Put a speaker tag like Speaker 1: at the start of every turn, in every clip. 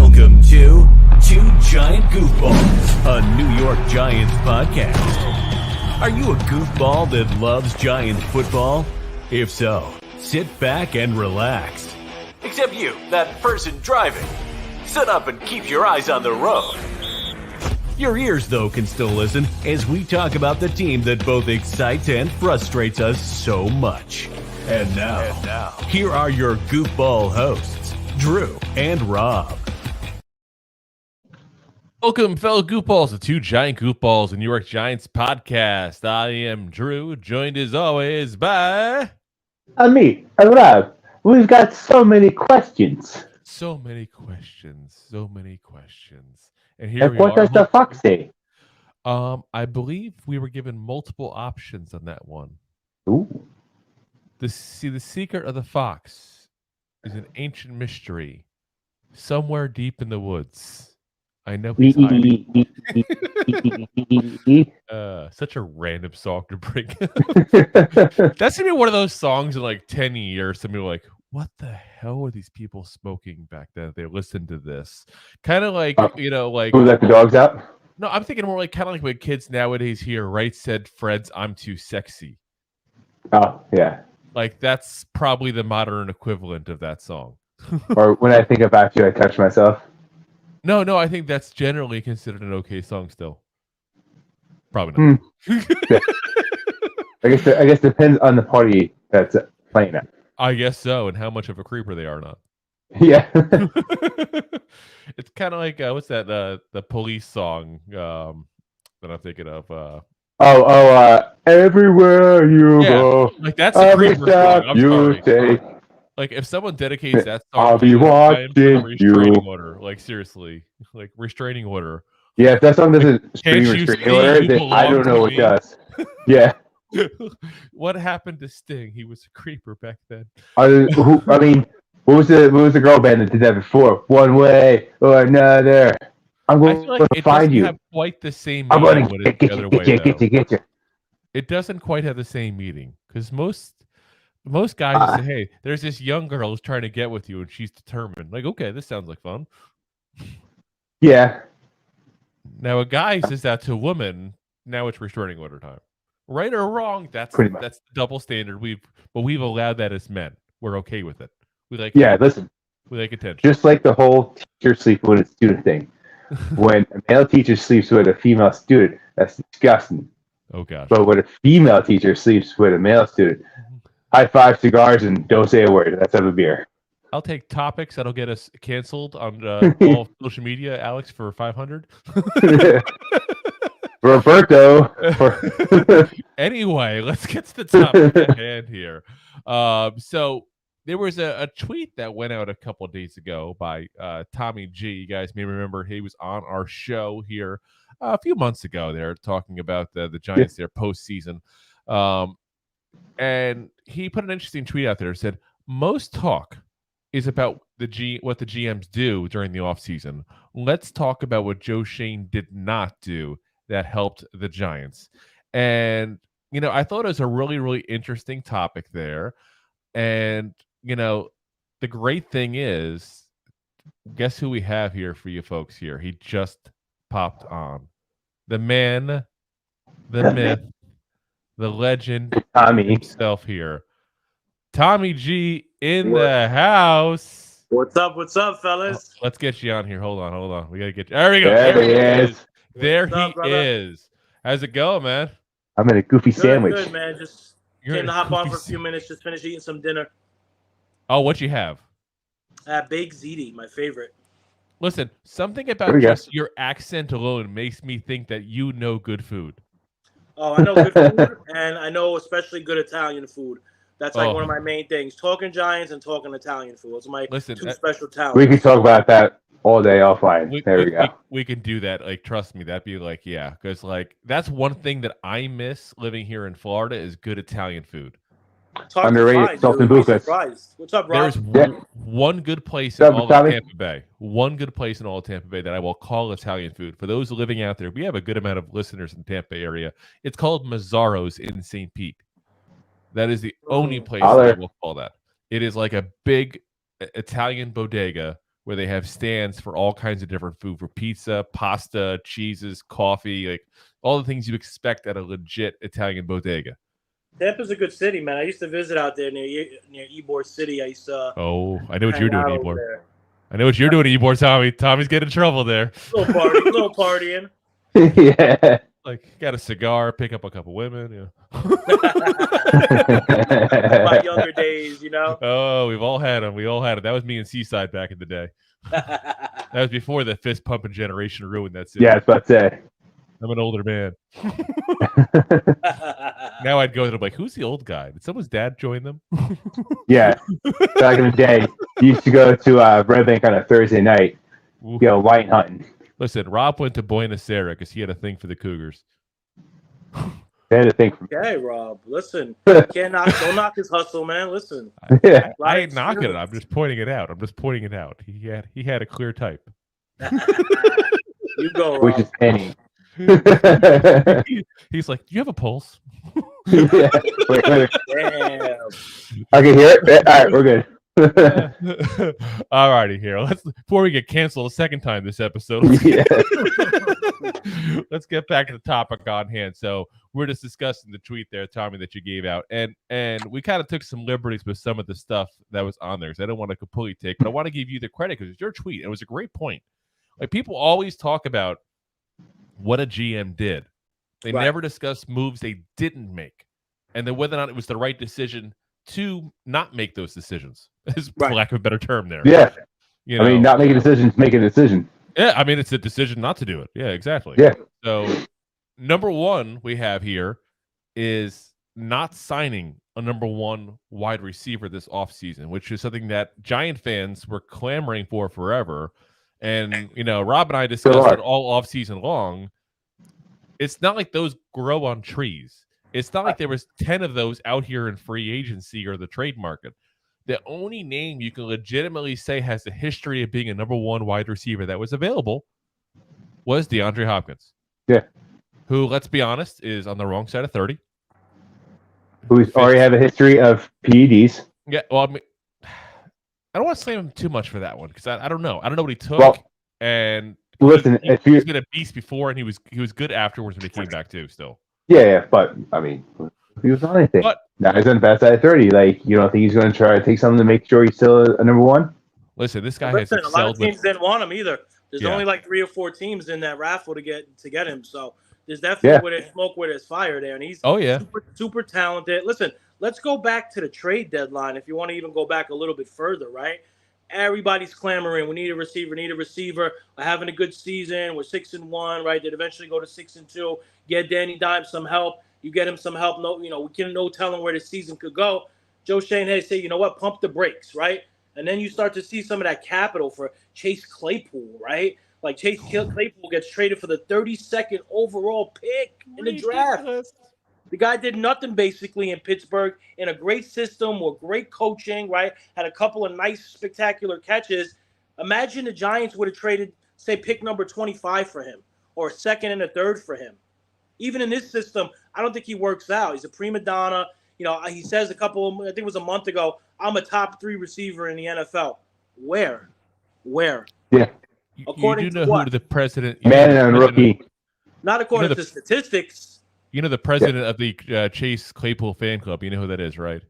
Speaker 1: Welcome to Two Giant Goofballs, a New York Giants podcast. Are you a goofball that loves Giant football? If so, sit back and relax. Except you, that person driving. Sit up and keep your eyes on the road. Your ears, though, can still listen as we talk about the team that both excites and frustrates us so much. And now, here are your goofball hosts, Drew and Rob.
Speaker 2: Welcome, fellow goofballs, to Two Giant Goofballs, a New York Giants podcast. I am Drew, joined as always by...
Speaker 3: me, and Rob. We've got so many questions.
Speaker 2: So many questions. And here we
Speaker 3: what
Speaker 2: are.
Speaker 3: does the fox say?
Speaker 2: I believe we were given multiple options on that one.
Speaker 3: Ooh.
Speaker 2: The secret of the fox is an ancient mystery somewhere deep in the woods. I know he's hiding. Such a random song to bring up. That's going to be one of those songs in like 10 years. Somebody like, what the hell were these people smoking back then? They listened to this. Kind of like, like...
Speaker 3: Who let the dogs out?
Speaker 2: No, I'm thinking more like kind of like when kids nowadays hear, right, said Fred's I'm too sexy.
Speaker 3: Oh, yeah.
Speaker 2: Like, that's probably the modern equivalent of that song.
Speaker 3: Or when I think about you, I touch myself.
Speaker 2: No, I think that's generally considered an okay song still. Probably not.
Speaker 3: Yeah. I guess it depends on the party that's playing it.
Speaker 2: I guess so, and how much of a creeper they are or not.
Speaker 3: Yeah.
Speaker 2: It's kind of like, what's that, the Police song that I'm thinking of?
Speaker 3: Everywhere you go.
Speaker 2: Like, that's a creeper song. I'm sorry.
Speaker 3: Take.
Speaker 2: Like, if someone dedicates that song,
Speaker 3: I'll be watching
Speaker 2: restraining
Speaker 3: you.
Speaker 2: order. Like, seriously. Like, restraining order.
Speaker 3: Yeah, if that song doesn't
Speaker 2: Can't
Speaker 3: scream
Speaker 2: you
Speaker 3: restraining
Speaker 2: see
Speaker 3: order,
Speaker 2: you
Speaker 3: then I
Speaker 2: belong
Speaker 3: don't
Speaker 2: to
Speaker 3: know what
Speaker 2: me?
Speaker 3: does. Yeah.
Speaker 2: What happened to Sting? He was a creeper back then.
Speaker 3: What was the girl band that did that before? One way or another. I'm
Speaker 2: I
Speaker 3: going
Speaker 2: feel like
Speaker 3: to
Speaker 2: it
Speaker 3: find
Speaker 2: doesn't
Speaker 3: you.
Speaker 2: have quite the same
Speaker 3: I'm
Speaker 2: meaning
Speaker 3: going
Speaker 2: when
Speaker 3: to
Speaker 2: it's the other way, though.
Speaker 3: get you.
Speaker 2: It doesn't quite have the same meaning because most guys say, "Hey, there's this young girl who's trying to get with you, and she's determined." Like, okay, this sounds like fun.
Speaker 3: Yeah.
Speaker 2: Now, a guy says that to a woman. Now it's restraining order time. Right or wrong? That's the double standard. We've allowed that as men. We're okay with it. We like
Speaker 3: listen.
Speaker 2: We like attention.
Speaker 3: Just like the whole teacher sleep with a student thing. When a male teacher sleeps with a female student, that's disgusting.
Speaker 2: Oh gosh.
Speaker 3: But when a female teacher sleeps with a male student, high five, cigars, and don't say a word. Let's have a beer.
Speaker 2: I'll take topics that'll get us canceled on all social media, Alex, for 500.
Speaker 3: Roberto.
Speaker 2: Anyway, let's get to the topic at hand here. So there was a tweet that went out a couple of days ago by Tommy G. You guys may remember he was on our show here a few months ago. They're talking about the Giants, their postseason. And he put an interesting tweet out there. Said, most talk is about what the GMs do during the offseason. Let's talk about what Joe Schoen did not do that helped the Giants. And, I thought it was a really, really interesting topic there. And, the great thing is, guess who we have here for you folks here? He just popped on. The man, the myth, the legend
Speaker 3: Tommy
Speaker 2: himself here. Tommy G in the house.
Speaker 4: What's up, fellas?
Speaker 2: Let's get you on here. Hold on. We got to get you. There we go.
Speaker 3: There he is.
Speaker 2: There
Speaker 4: What's up,
Speaker 2: he
Speaker 4: brother?
Speaker 2: is. How's it going, man?
Speaker 3: I'm in a goofy sandwich.
Speaker 4: Good, man. Just
Speaker 2: You're
Speaker 4: came
Speaker 2: in
Speaker 4: to
Speaker 2: a
Speaker 4: hop on
Speaker 2: goofy
Speaker 4: for a few minutes. Just finished eating some dinner.
Speaker 2: Oh, what you have?
Speaker 4: Baked Ziti, my favorite.
Speaker 2: Listen, something
Speaker 3: There
Speaker 2: about
Speaker 3: we go.
Speaker 2: just your accent alone makes me think that you know good food.
Speaker 4: Oh, I know good food, and I know especially good Italian food. That's like one of my main things. Talking Giants and talking Italian food. Those are my two special talents.
Speaker 3: We can talk about that all day offline. There we go.
Speaker 2: We can do that. Like, trust me, that'd be like, yeah, because like that's one thing that I miss living here in Florida is good Italian food.
Speaker 3: Underrated salt and bucas.
Speaker 4: What's up, Rob?
Speaker 2: There's one good place in all of Tampa Bay. One good place in all of Tampa Bay that I will call Italian food. For those living out there, we have a good amount of listeners in the Tampa Bay area. It's called Mazzaro's in St. Pete. That is the only place that I will call that. It is like a big Italian bodega where they have stands for all kinds of different food, for pizza, pasta, cheeses, coffee, like all the things you expect at a legit Italian bodega.
Speaker 4: Tampa's a good city, man. I used to visit out there near Ybor City. I used to.
Speaker 2: I know what you're doing, Ybor.
Speaker 4: There.
Speaker 2: I know what you're doing, Ybor. Tommy. Tommy's getting in trouble there.
Speaker 4: Little partying.
Speaker 3: Yeah.
Speaker 2: Like, got a cigar, pick up a couple women. Yeah.
Speaker 4: My younger days, you know.
Speaker 2: Oh, we've all had them. We all had it. That was me in Seaside back in the day. That was before the fist pumping generation ruined that city.
Speaker 3: Yeah, I was about to say.
Speaker 2: I'm an older man. Now I'd go to them like, who's the old guy? Did someone's dad join them?
Speaker 3: Yeah. Back in the day, you used to go to Red Bank on a Thursday night, go white hunting.
Speaker 2: Listen, Rob went to Buenos Aires because he had a thing for the Cougars.
Speaker 3: They had a thing for
Speaker 4: Okay, Rob. Listen, don't knock his hustle, man. Listen.
Speaker 2: I ain't knocking it. I'm just pointing it out. He had a clear type.
Speaker 4: You go, Rob.
Speaker 3: Which is Penny.
Speaker 2: He's like, do you have a pulse?
Speaker 3: Yeah. Wait.
Speaker 4: Damn.
Speaker 3: I can hear it. All right, we're good.
Speaker 2: All righty, here. Before we get canceled a second time this episode, let's get back to the topic on hand. So we're just discussing the tweet there, Tommy, that you gave out, and we kind of took some liberties with some of the stuff that was on there because I don't want to completely take, but I want to give you the credit because it's your tweet. It was a great point. Like, people always talk about what a GM did. They never discuss moves they didn't make, and then whether or not it was the right decision to not make those decisions, for lack of a better term there.
Speaker 3: Yeah.
Speaker 2: You know?
Speaker 3: I mean, not make a decision, make a decision.
Speaker 2: Yeah, I mean, it's a decision not to do it. Yeah, exactly.
Speaker 3: Yeah.
Speaker 2: So, number one we have here is not signing a number one wide receiver this offseason, which is something that Giant fans were clamoring for forever. And, you know, Rob and I discussed it all offseason long. It's not like those grow on trees. It's not like there was 10 of those out here in free agency or the trade market. The only name you can legitimately say has a history of being a number one wide receiver that was available was DeAndre Hopkins.
Speaker 3: Yeah.
Speaker 2: Who, let's be honest, is on the wrong side of 30.
Speaker 3: Who's already have a history of PEDs.
Speaker 2: Yeah, well, I mean, I don't want to blame him too much for that one because I don't know. I don't know what he took.
Speaker 3: Well,
Speaker 2: and
Speaker 3: listen,
Speaker 2: he was been a beast before, and he was good afterwards when he came back too. Still,
Speaker 3: yeah, but I mean, he was on anything.
Speaker 2: But
Speaker 3: now he's on the bad side of 30. Like, you don't think he's going to try to take something to make sure he's still a number one?
Speaker 2: Listen, this guy has excelled.
Speaker 4: A lot of teams didn't want him either. There's only like 3 or 4 teams in that raffle to get him. So there's definitely where there's smoke, where there's fire there, and he's super talented. Listen, let's go back to the trade deadline. If you want to even go back a little bit further, right? Everybody's clamoring. We need a receiver. We're having a good season. We're 6-1, right? They'd eventually go to 6-2. Get Danny Dimes some help. You get him some help. No, we can no telling where the season could go. Joe Schoen had to say, you know what, pump the brakes, right? And then you start to see some of that capital for Chase Claypool, right? Like Chase Claypool gets traded for the 32nd overall pick in the draft. The guy did nothing basically in Pittsburgh in a great system with great coaching, right? Had a couple of nice, spectacular catches. Imagine the Giants would have traded, say, pick number 25 for him or a second and a third for him. Even in this system, I don't think he works out. He's a prima donna. He says I think it was a month ago, I'm a top 3 receiver in the NFL. Where?
Speaker 3: Yeah.
Speaker 2: According you do know
Speaker 4: to what?
Speaker 2: Who the president?
Speaker 3: Man and rookie.
Speaker 4: Not according to statistics.
Speaker 2: You know the president of the Chase Claypool fan club. You know who that is, right?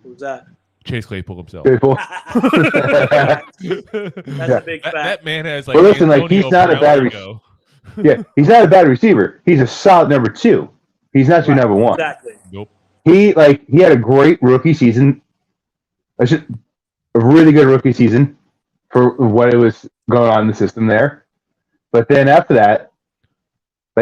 Speaker 4: Who's that?
Speaker 2: Chase Claypool himself.
Speaker 3: Claypool.
Speaker 4: That's a big fact.
Speaker 2: That man has like.
Speaker 3: Well, listen, he's not a bad receiver. Yeah, he's not a bad receiver. He's a solid number 2. He's not your number 1.
Speaker 4: Exactly.
Speaker 2: Nope.
Speaker 3: He had a great rookie season. A really good rookie season for what it was going on in the system there. But then after that,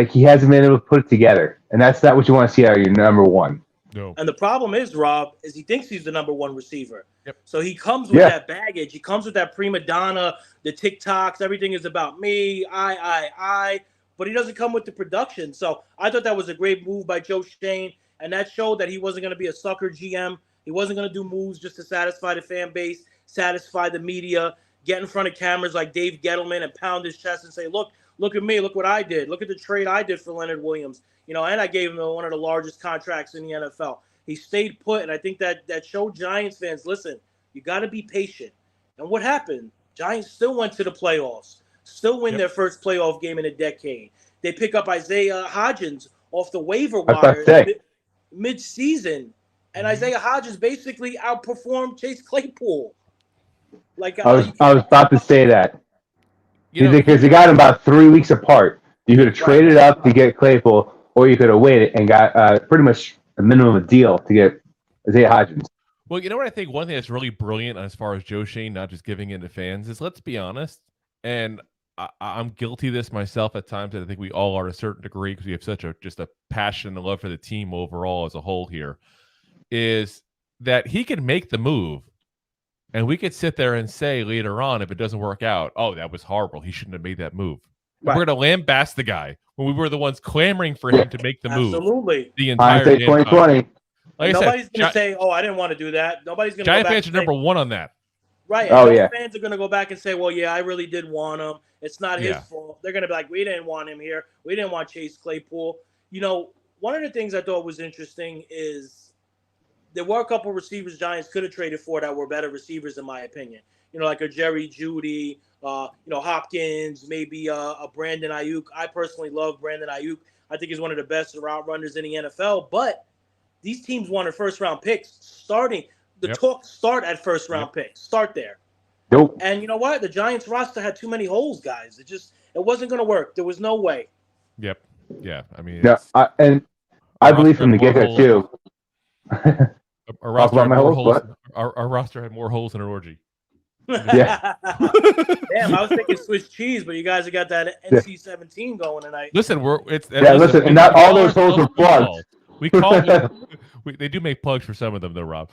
Speaker 3: he hasn't been able to put it together. And that's not what you want to see out of your number 1.
Speaker 2: No.
Speaker 4: And the problem is, Rob, is he thinks he's the number 1 receiver.
Speaker 2: Yep.
Speaker 4: So he comes with that baggage. He comes with that prima donna, the TikToks, everything is about me, I. But he doesn't come with the production. So I thought that was a great move by Joe Schoen. And that showed that he wasn't going to be a sucker GM. He wasn't going to do moves just to satisfy the fan base, satisfy the media, get in front of cameras like Dave Gettleman and pound his chest and say, look at me. Look what I did. Look at the trade I did for Leonard Williams. And I gave him one of the largest contracts in the NFL. He stayed put, and I think that showed Giants fans, listen, you got to be patient. And what happened? Giants still went to the playoffs, still win their first playoff game in a decade. They pick up Isaiah Hodgins off the waiver wire mid-season, and Isaiah Hodgins basically outperformed Chase Claypool. Like
Speaker 3: I was about to say that. Because you got him about 3 weeks apart. You could have traded up to get Claypool, or you could have waited and got pretty much a minimum deal to get Isaiah Hodgins.
Speaker 2: Well, you know what I think? One thing that's really brilliant as far as Joe Schoen not just giving in to fans is, let's be honest, and I'm guilty of this myself at times, and I think we all are to a certain degree because we have such a passion and love for the team overall as a whole here, is that he could make the move, and we could sit there and say later on, if it doesn't work out, oh, that was horrible. He shouldn't have made that move. Right. We're going to lambast the guy when we were the ones clamoring for him to make the move.
Speaker 4: Absolutely.
Speaker 2: The entire
Speaker 3: 2020.
Speaker 4: Like nobody's going to say, oh, I didn't want to do that. Nobody's going to
Speaker 2: Giant fans are number one on that.
Speaker 4: Right. And fans are going to go back and say, well, yeah, I really did want him. It's not his fault. They're going to be like, we didn't want him here. We didn't want Chase Claypool. You know, one of the things I thought was interesting is there were a couple of receivers Giants could have traded for that were better receivers, in my opinion. You know, like a Jerry Jeudy, Hopkins, maybe a Brandon Ayuk. I personally love Brandon Ayuk. I think he's one of the best route runners in the NFL. But these teams wanted first-round picks starting. The talk start at first-round picks. Start there.
Speaker 3: Nope.
Speaker 4: And you know what? The Giants roster had too many holes, guys. It wasn't going to work. There was no way.
Speaker 2: Yep. Yeah. I mean,
Speaker 3: I believe from the get-go, too.
Speaker 2: Our roster had more holes than an orgy.
Speaker 3: Yeah.
Speaker 4: Damn, I was thinking Swiss cheese, but you guys have got that NC-17 going tonight.
Speaker 2: Listen,
Speaker 3: and not all those holes are plugged.
Speaker 2: We call they do make plugs for some of them, though, Rob.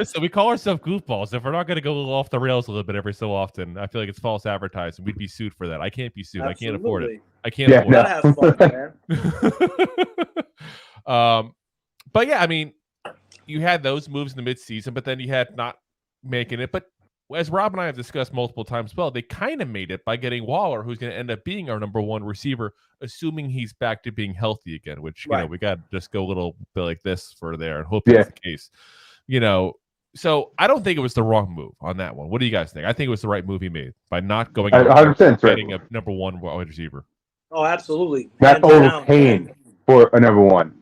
Speaker 2: So we call ourselves goofballs. If we're not going to go a little off the rails a little bit every so often, I feel like it's false advertising. We'd be sued for that. I can't be sued.
Speaker 4: Absolutely.
Speaker 2: I can't afford it. I can't afford
Speaker 4: it. Have fun, man.
Speaker 2: But yeah, I mean, you had those moves in the midseason, but then you had not making it. But as Rob and I have discussed multiple times as well, they kind of made it by getting Waller, who's going to end up being our number one receiver, assuming he's back to being healthy again, which, you know, we got to just go a little bit like this for there and hope that's the case. You know, so I don't think it was the wrong move on that one. What do you guys think? I think it was the right move he made by not going out
Speaker 3: 100%
Speaker 2: getting a number one wide receiver.
Speaker 4: Oh, absolutely.
Speaker 3: Not overpaying for a number one.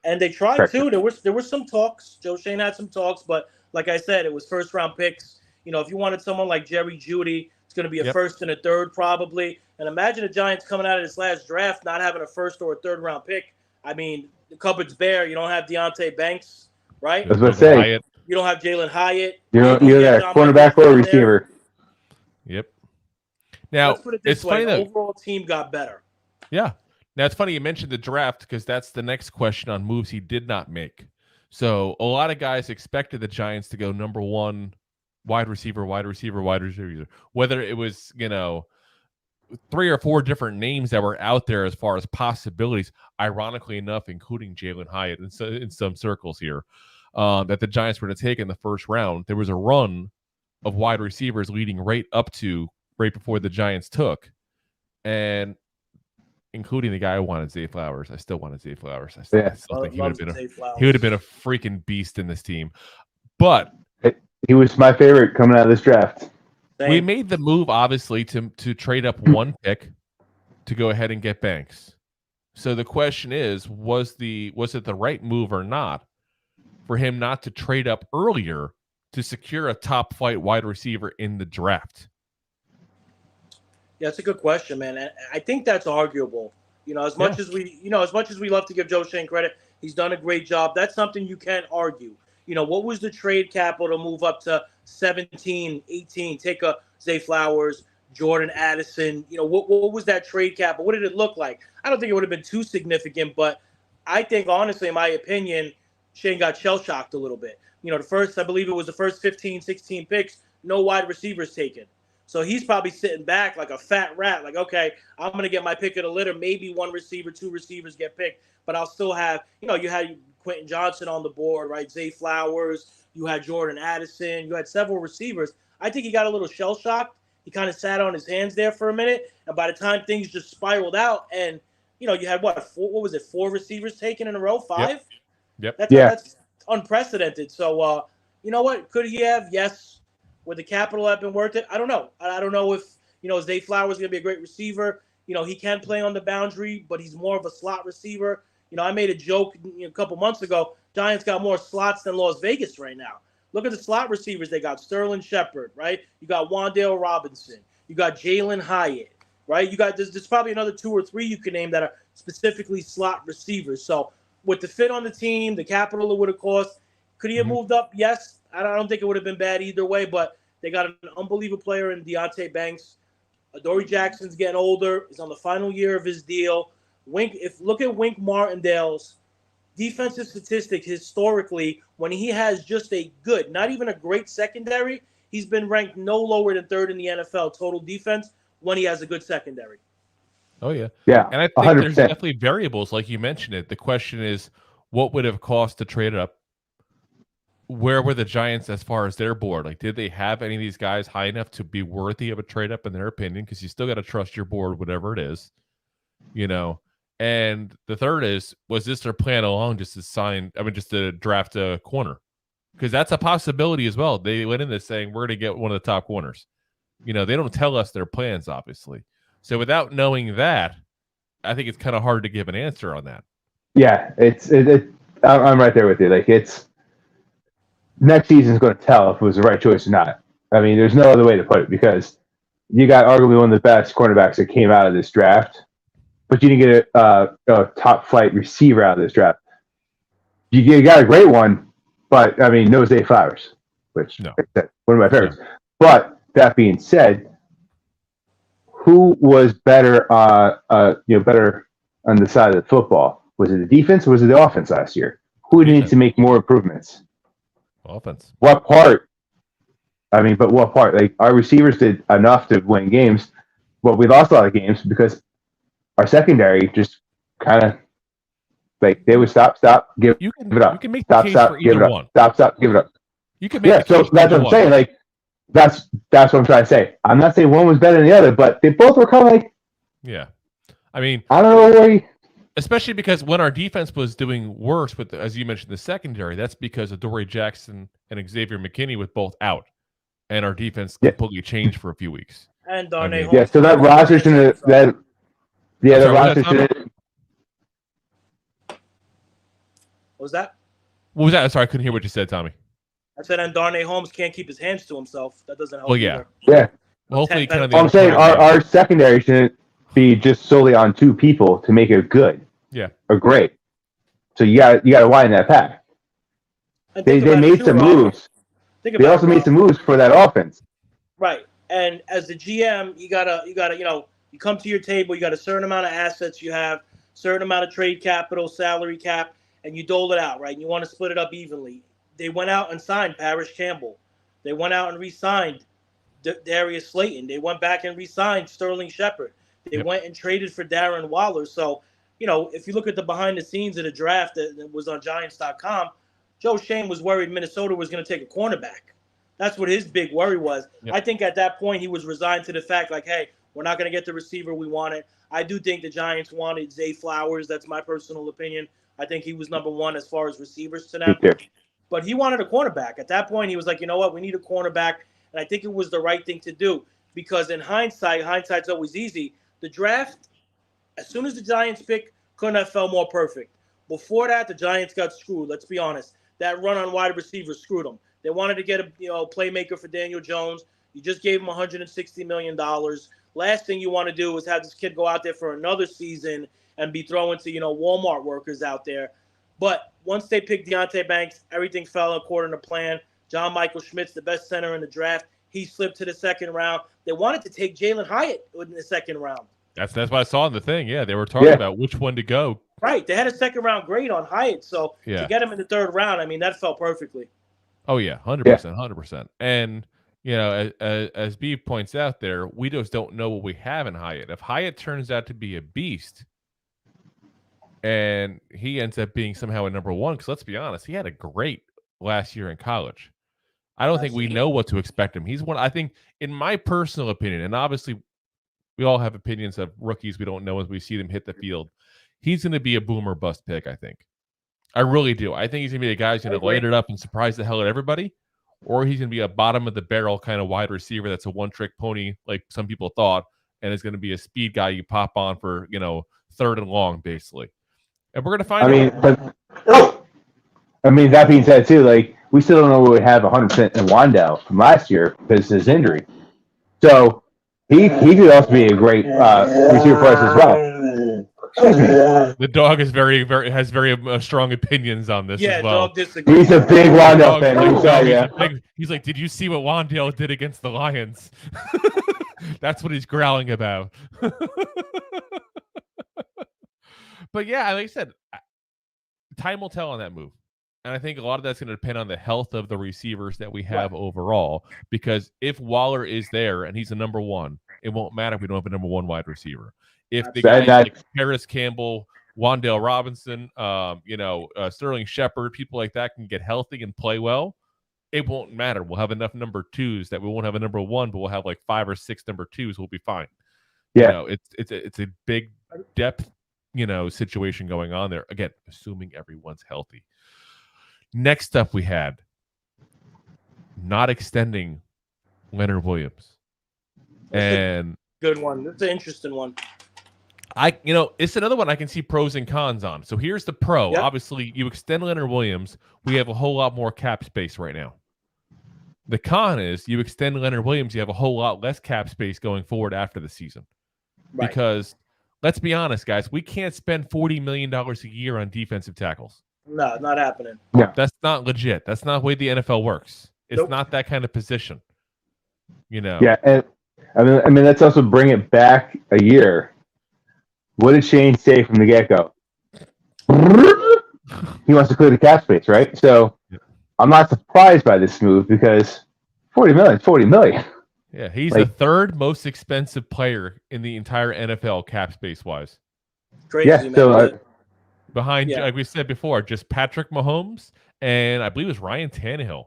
Speaker 4: And they tried to. There were some talks. Joe Schoen had some talks, but like I said, it was first round picks. You know, if you wanted someone like Jerry Jeudy, it's going to be a first and a third probably. And imagine the Giants coming out of this last draft not having a first or a third round pick. I mean, the cupboard's bare. You don't have Deontay Banks, right?
Speaker 3: I was about to say.
Speaker 4: You don't have Jalen Hyatt.
Speaker 3: You're that cornerback or receiver.
Speaker 2: Yep. Now,
Speaker 4: let's put it this way. The overall team got better.
Speaker 2: Yeah. Now, it's funny you mentioned the draft because that's the next question on moves he did not make. So a lot of guys expected the Giants to go number one wide receiver, whether it was, you know, 3 or 4 different names that were out there as far as possibilities, ironically enough, including Jalen Hyatt in some circles here, that the Giants were to take in the first round. There was a run of wide receivers leading right before the Giants took, and including the guy I wanted, Zay Flowers. I still wanted Zay Flowers. I still think he would have been a freaking beast in this team. But
Speaker 3: he was my favorite coming out of this draft.
Speaker 2: We made the move, obviously, to trade up one pick to go ahead and get Banks. So the question is, was it the right move or not for him not to trade up earlier to secure a top flight wide receiver in the draft?
Speaker 4: Yeah, it's a good question, man. I think that's arguable. You know, as much as we love to give Joe Schoen credit, he's done a great job. That's something you can't argue. You know, what was the trade capital to move up to 17, 18, take a Zay Flowers, Jordan Addison? You know, what was that trade capital? What did it look like? I don't think it would have been too significant, but I think, honestly, in my opinion, Shane got shell-shocked a little bit. You know, I believe it was the first 15, 16 picks, no wide receivers taken. So he's probably sitting back like a fat rat, like, okay, I'm going to get my pick of the litter. Maybe 1 receiver, 2 receivers get picked, but I'll still have, you know, you had Quentin Johnson on the board, right? Zay Flowers, you had Jordan Addison, you had several receivers. I think he got a little shell-shocked. He kind of sat on his hands there for a minute, and by the time things just spiraled out, and, you know, you had, 4 receivers taken in a row? 5?
Speaker 2: Yep.
Speaker 4: That's unprecedented. So, you know what? Could he have? Yes. Would the capital have been worth it? I don't know. I don't know if, Zay Flowers is going to be a great receiver. He can play on the boundary, but he's more of a slot receiver. I made a joke a couple months ago. Giants got more slots than Las Vegas right now. Look at the slot receivers they got. Sterling Shepard, right? You got Wan'Dale Robinson. You got Jalen Hyatt, right? You got there's probably another 2 or 3 you can name that are specifically slot receivers. So with the fit on the team, the capital it would have cost, could he have moved up? Yes. I don't think it would have been bad either way, but they got an unbelievable player in Deontay Banks. Dory Jackson's getting older. He's on the final year of his deal. Look at Wink Martindale's defensive statistic historically. When he has just a good, not even a great secondary, he's been ranked no lower than 3rd in the NFL total defense when he has a good secondary.
Speaker 2: Oh, yeah.
Speaker 3: Yeah.
Speaker 2: And I think
Speaker 3: 100%.
Speaker 2: there's definitely variables, like you mentioned it. The question is, what would it have cost to trade it up? Where were the Giants as far as their board? Like, did they have any of these guys high enough to be worthy of a trade up in their opinion? Because you still got to trust your board, whatever it is, And the third is, was this their plan along just to draft a corner? Because that's a possibility as well. They went in this saying, we're going to get one of the top corners. They don't tell us their plans, obviously. So without knowing that, I think it's kind of hard to give an answer on that.
Speaker 3: Yeah, I'm right there with you. Like, next season's going to tell if it was the right choice or not. I mean, there's no other way to put it, because you got arguably one of the best cornerbacks that came out of this draft, but you didn't get a top flight receiver out of this draft. You got a great one, but I mean, no Zay Flowers, which one of my favorites. Yeah. But that being said, who was better, better on the side of the football? Was it the defense or was it the offense last year? Who needs to make more improvements?
Speaker 2: Offense.
Speaker 3: What part? But what part? Like, our receivers did enough to win games, but we lost a lot of games because our secondary just kind of, like, they would stop, give it up.
Speaker 2: You can make
Speaker 3: stop,
Speaker 2: the case for
Speaker 3: give
Speaker 2: either
Speaker 3: it up.
Speaker 2: one.
Speaker 3: Stop, give it up.
Speaker 2: You can make the case
Speaker 3: so that's what I'm saying. Like, that's what I'm trying to say. I'm not saying one was better than the other, but they both were kind of like,
Speaker 2: yeah. I mean,
Speaker 3: I don't know why.
Speaker 2: Especially because when our defense was doing worse with, as you mentioned, the secondary, that's because of Dory Jackson and Xavier McKinney with both out, and our defense completely changed for a few weeks.
Speaker 4: And Darnay Holmes.
Speaker 3: Yeah, so that roster shouldn't. The roster shouldn't.
Speaker 4: What was that?
Speaker 2: What was that? I'm sorry, I couldn't hear what you said, Tommy.
Speaker 4: I said, and Darnay Holmes can't keep his hands to himself. That doesn't help.
Speaker 2: Well, yeah.
Speaker 4: Either.
Speaker 3: Yeah.
Speaker 2: Well, hopefully,
Speaker 3: I'm saying our secondary shouldn't be just solely on 2 people to make it good.
Speaker 2: Yeah.
Speaker 3: Or great. So you got to widen that pack. They made some moves. They also made some moves for that offense.
Speaker 4: Right. And as the GM, you gotta, you come to your table, you got a certain amount of assets, you have certain amount of trade capital, salary cap, and you dole it out, right? And you want to split it up evenly. They went out and signed Parrish Campbell. They went out and re-signed Darius Slayton. They went back and re-signed Sterling Shepard. They went and traded for Darren Waller. So, if you look at the behind the scenes of the draft that was on Giants.com, Joe Shane was worried Minnesota was going to take a cornerback. That's what his big worry was. Yep. I think at that point he was resigned to the fact, like, hey, we're not going to get the receiver we wanted. I do think the Giants wanted Zay Flowers. That's my personal opinion. I think he was number 1 as far as receivers to them. But he wanted a cornerback. At that point, he was like, you know what, we need a cornerback. And I think it was the right thing to do, because in hindsight's always easy. The draft, as soon as the Giants pick, couldn't have felt more perfect. Before that, the Giants got screwed. Let's be honest. That run on wide receiver screwed them. They wanted to get a playmaker for Daniel Jones. You just gave him $160 million. Last thing you want to do is have this kid go out there for another season and be throwing to Walmart workers out there. But once they picked Deontay Banks, everything fell according to plan. John Michael Schmitz, the best center in the draft, he slipped to the second round. They wanted to take Jalen Hyatt in the second round.
Speaker 2: That's what I saw in the thing. Yeah, they were talking about which one to go.
Speaker 4: Right. They had a second round grade on Hyatt. So to get him in the third round, I mean, that felt perfectly.
Speaker 2: Oh, yeah, 100%, 100%. And, as B points out there, we just don't know what we have in Hyatt. If Hyatt turns out to be a beast and he ends up being somehow a number 1, because let's be honest, he had a great last year in college. I don't think we know what to expect him. He's one, I think, in my personal opinion, and obviously we all have opinions of rookies we don't know as we see them hit the field. He's going to be a boomer bust pick, I think. I really do. I think he's going to be a guy who's going to light it up and surprise the hell out of everybody, or he's going to be a bottom of the barrel kind of wide receiver that's a one-trick pony, like some people thought, and is going to be a speed guy you pop on for, third and long, basically. And we're going to find out.
Speaker 3: That being said, too, like, we still don't know what we have 100% in Wandell from last year because of his injury. So he could also be a great receiver for us as well. Excuse me.
Speaker 2: The dog is very strong opinions on this as well.
Speaker 4: Dog disagrees.
Speaker 3: He's a big Wandell fan.
Speaker 2: He's like, did you see what Wandell did against the Lions? That's what he's growling about. But yeah, like I said, time will tell on that move. And I think a lot of that's going to depend on the health of the receivers that we have overall. Because if Waller is there and he's a number one, it won't matter if we don't have a number one wide receiver. If the guys like Harris Campbell, Wan'Dale Robinson, Sterling Shepard, people like that can get healthy and play well, it won't matter. We'll have enough number twos that we won't have a number one, but we'll have like 5 or 6 number twos. We'll be fine.
Speaker 3: Yeah,
Speaker 2: it's a big depth, situation going on there. Again, assuming everyone's healthy. Next up, we had not extending Leonard Williams, and
Speaker 4: good one. That's an interesting one.
Speaker 2: It's another one I can see pros and cons on. So here's the pro. Yep. Obviously, you extend Leonard Williams, we have a whole lot more cap space right now. The con is you extend Leonard Williams, you have a whole lot less cap space going forward after the season. Right. Because let's be honest, guys, we can't spend $40 million a year on defensive tackles.
Speaker 4: No, not happening.
Speaker 3: Yeah.
Speaker 2: That's not legit. That's not the way the NFL works. It's not that kind of position.
Speaker 3: Yeah, and let's also bring it back a year. What did Shane say from the get-go? He wants to clear the cap space, right? So I'm not surprised by this move because $40 million is $40 million.
Speaker 2: Yeah, he's the third most expensive player in the entire NFL cap space-wise.
Speaker 4: Crazy,
Speaker 3: yeah,
Speaker 4: man.
Speaker 3: So,
Speaker 2: behind, like we said before, just Patrick Mahomes and I believe it was Ryan Tannehill.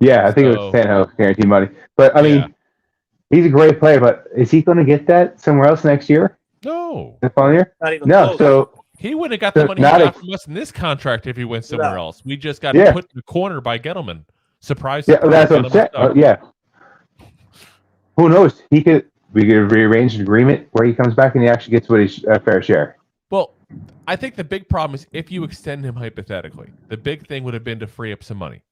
Speaker 3: Yeah, I think it was Tannehill guaranteed money. But, he's a great player, but is he going to get that somewhere else next year?
Speaker 2: No.
Speaker 3: The following year?
Speaker 4: Not even
Speaker 3: no,
Speaker 4: close.
Speaker 3: so
Speaker 2: he wouldn't have got the money he got from us in this contract if he went somewhere else. We just got put in the corner by Gettleman. Surprise.
Speaker 3: Yeah, that's what I'm saying. Who knows? We could rearrange an agreement where he comes back and he actually gets what his fair share.
Speaker 2: Well, I think the big problem is if you extend him hypothetically, the big thing would have been to free up some money.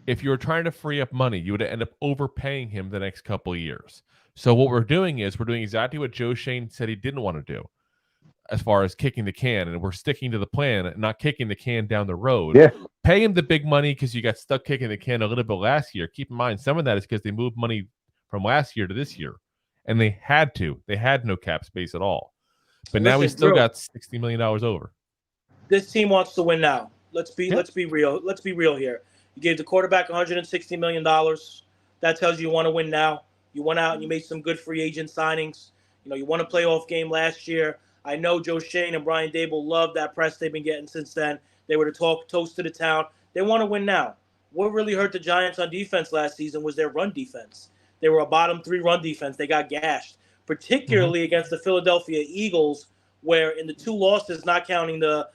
Speaker 2: If you were trying to free up money, you would end up overpaying him the next couple of years. So what we're doing is we're doing exactly what Joe Shane said he didn't want to do as far as kicking the can, and we're sticking to the plan and not kicking the can down the road.
Speaker 3: Yeah.
Speaker 2: Pay him the big money because you got stuck kicking the can a little bit last year. Keep in mind, some of that is because they moved money from last year to this year, and they had to. They had no cap space at all. But now we still got $60 million over.
Speaker 4: This team wants to win now. Let's be real. Let's be real here. You gave the quarterback $160 million. That tells you want to win now. You went out and you made some good free agent signings. You won a playoff game last year. I know Joe Shane and Brian Dable love that press they've been getting since then. They were the toast of the town. They want to win now. What really hurt the Giants on defense last season was their run defense. They were a bottom 3 run defense. They got gashed, particularly against the Philadelphia Eagles, where in the 2 losses, not counting the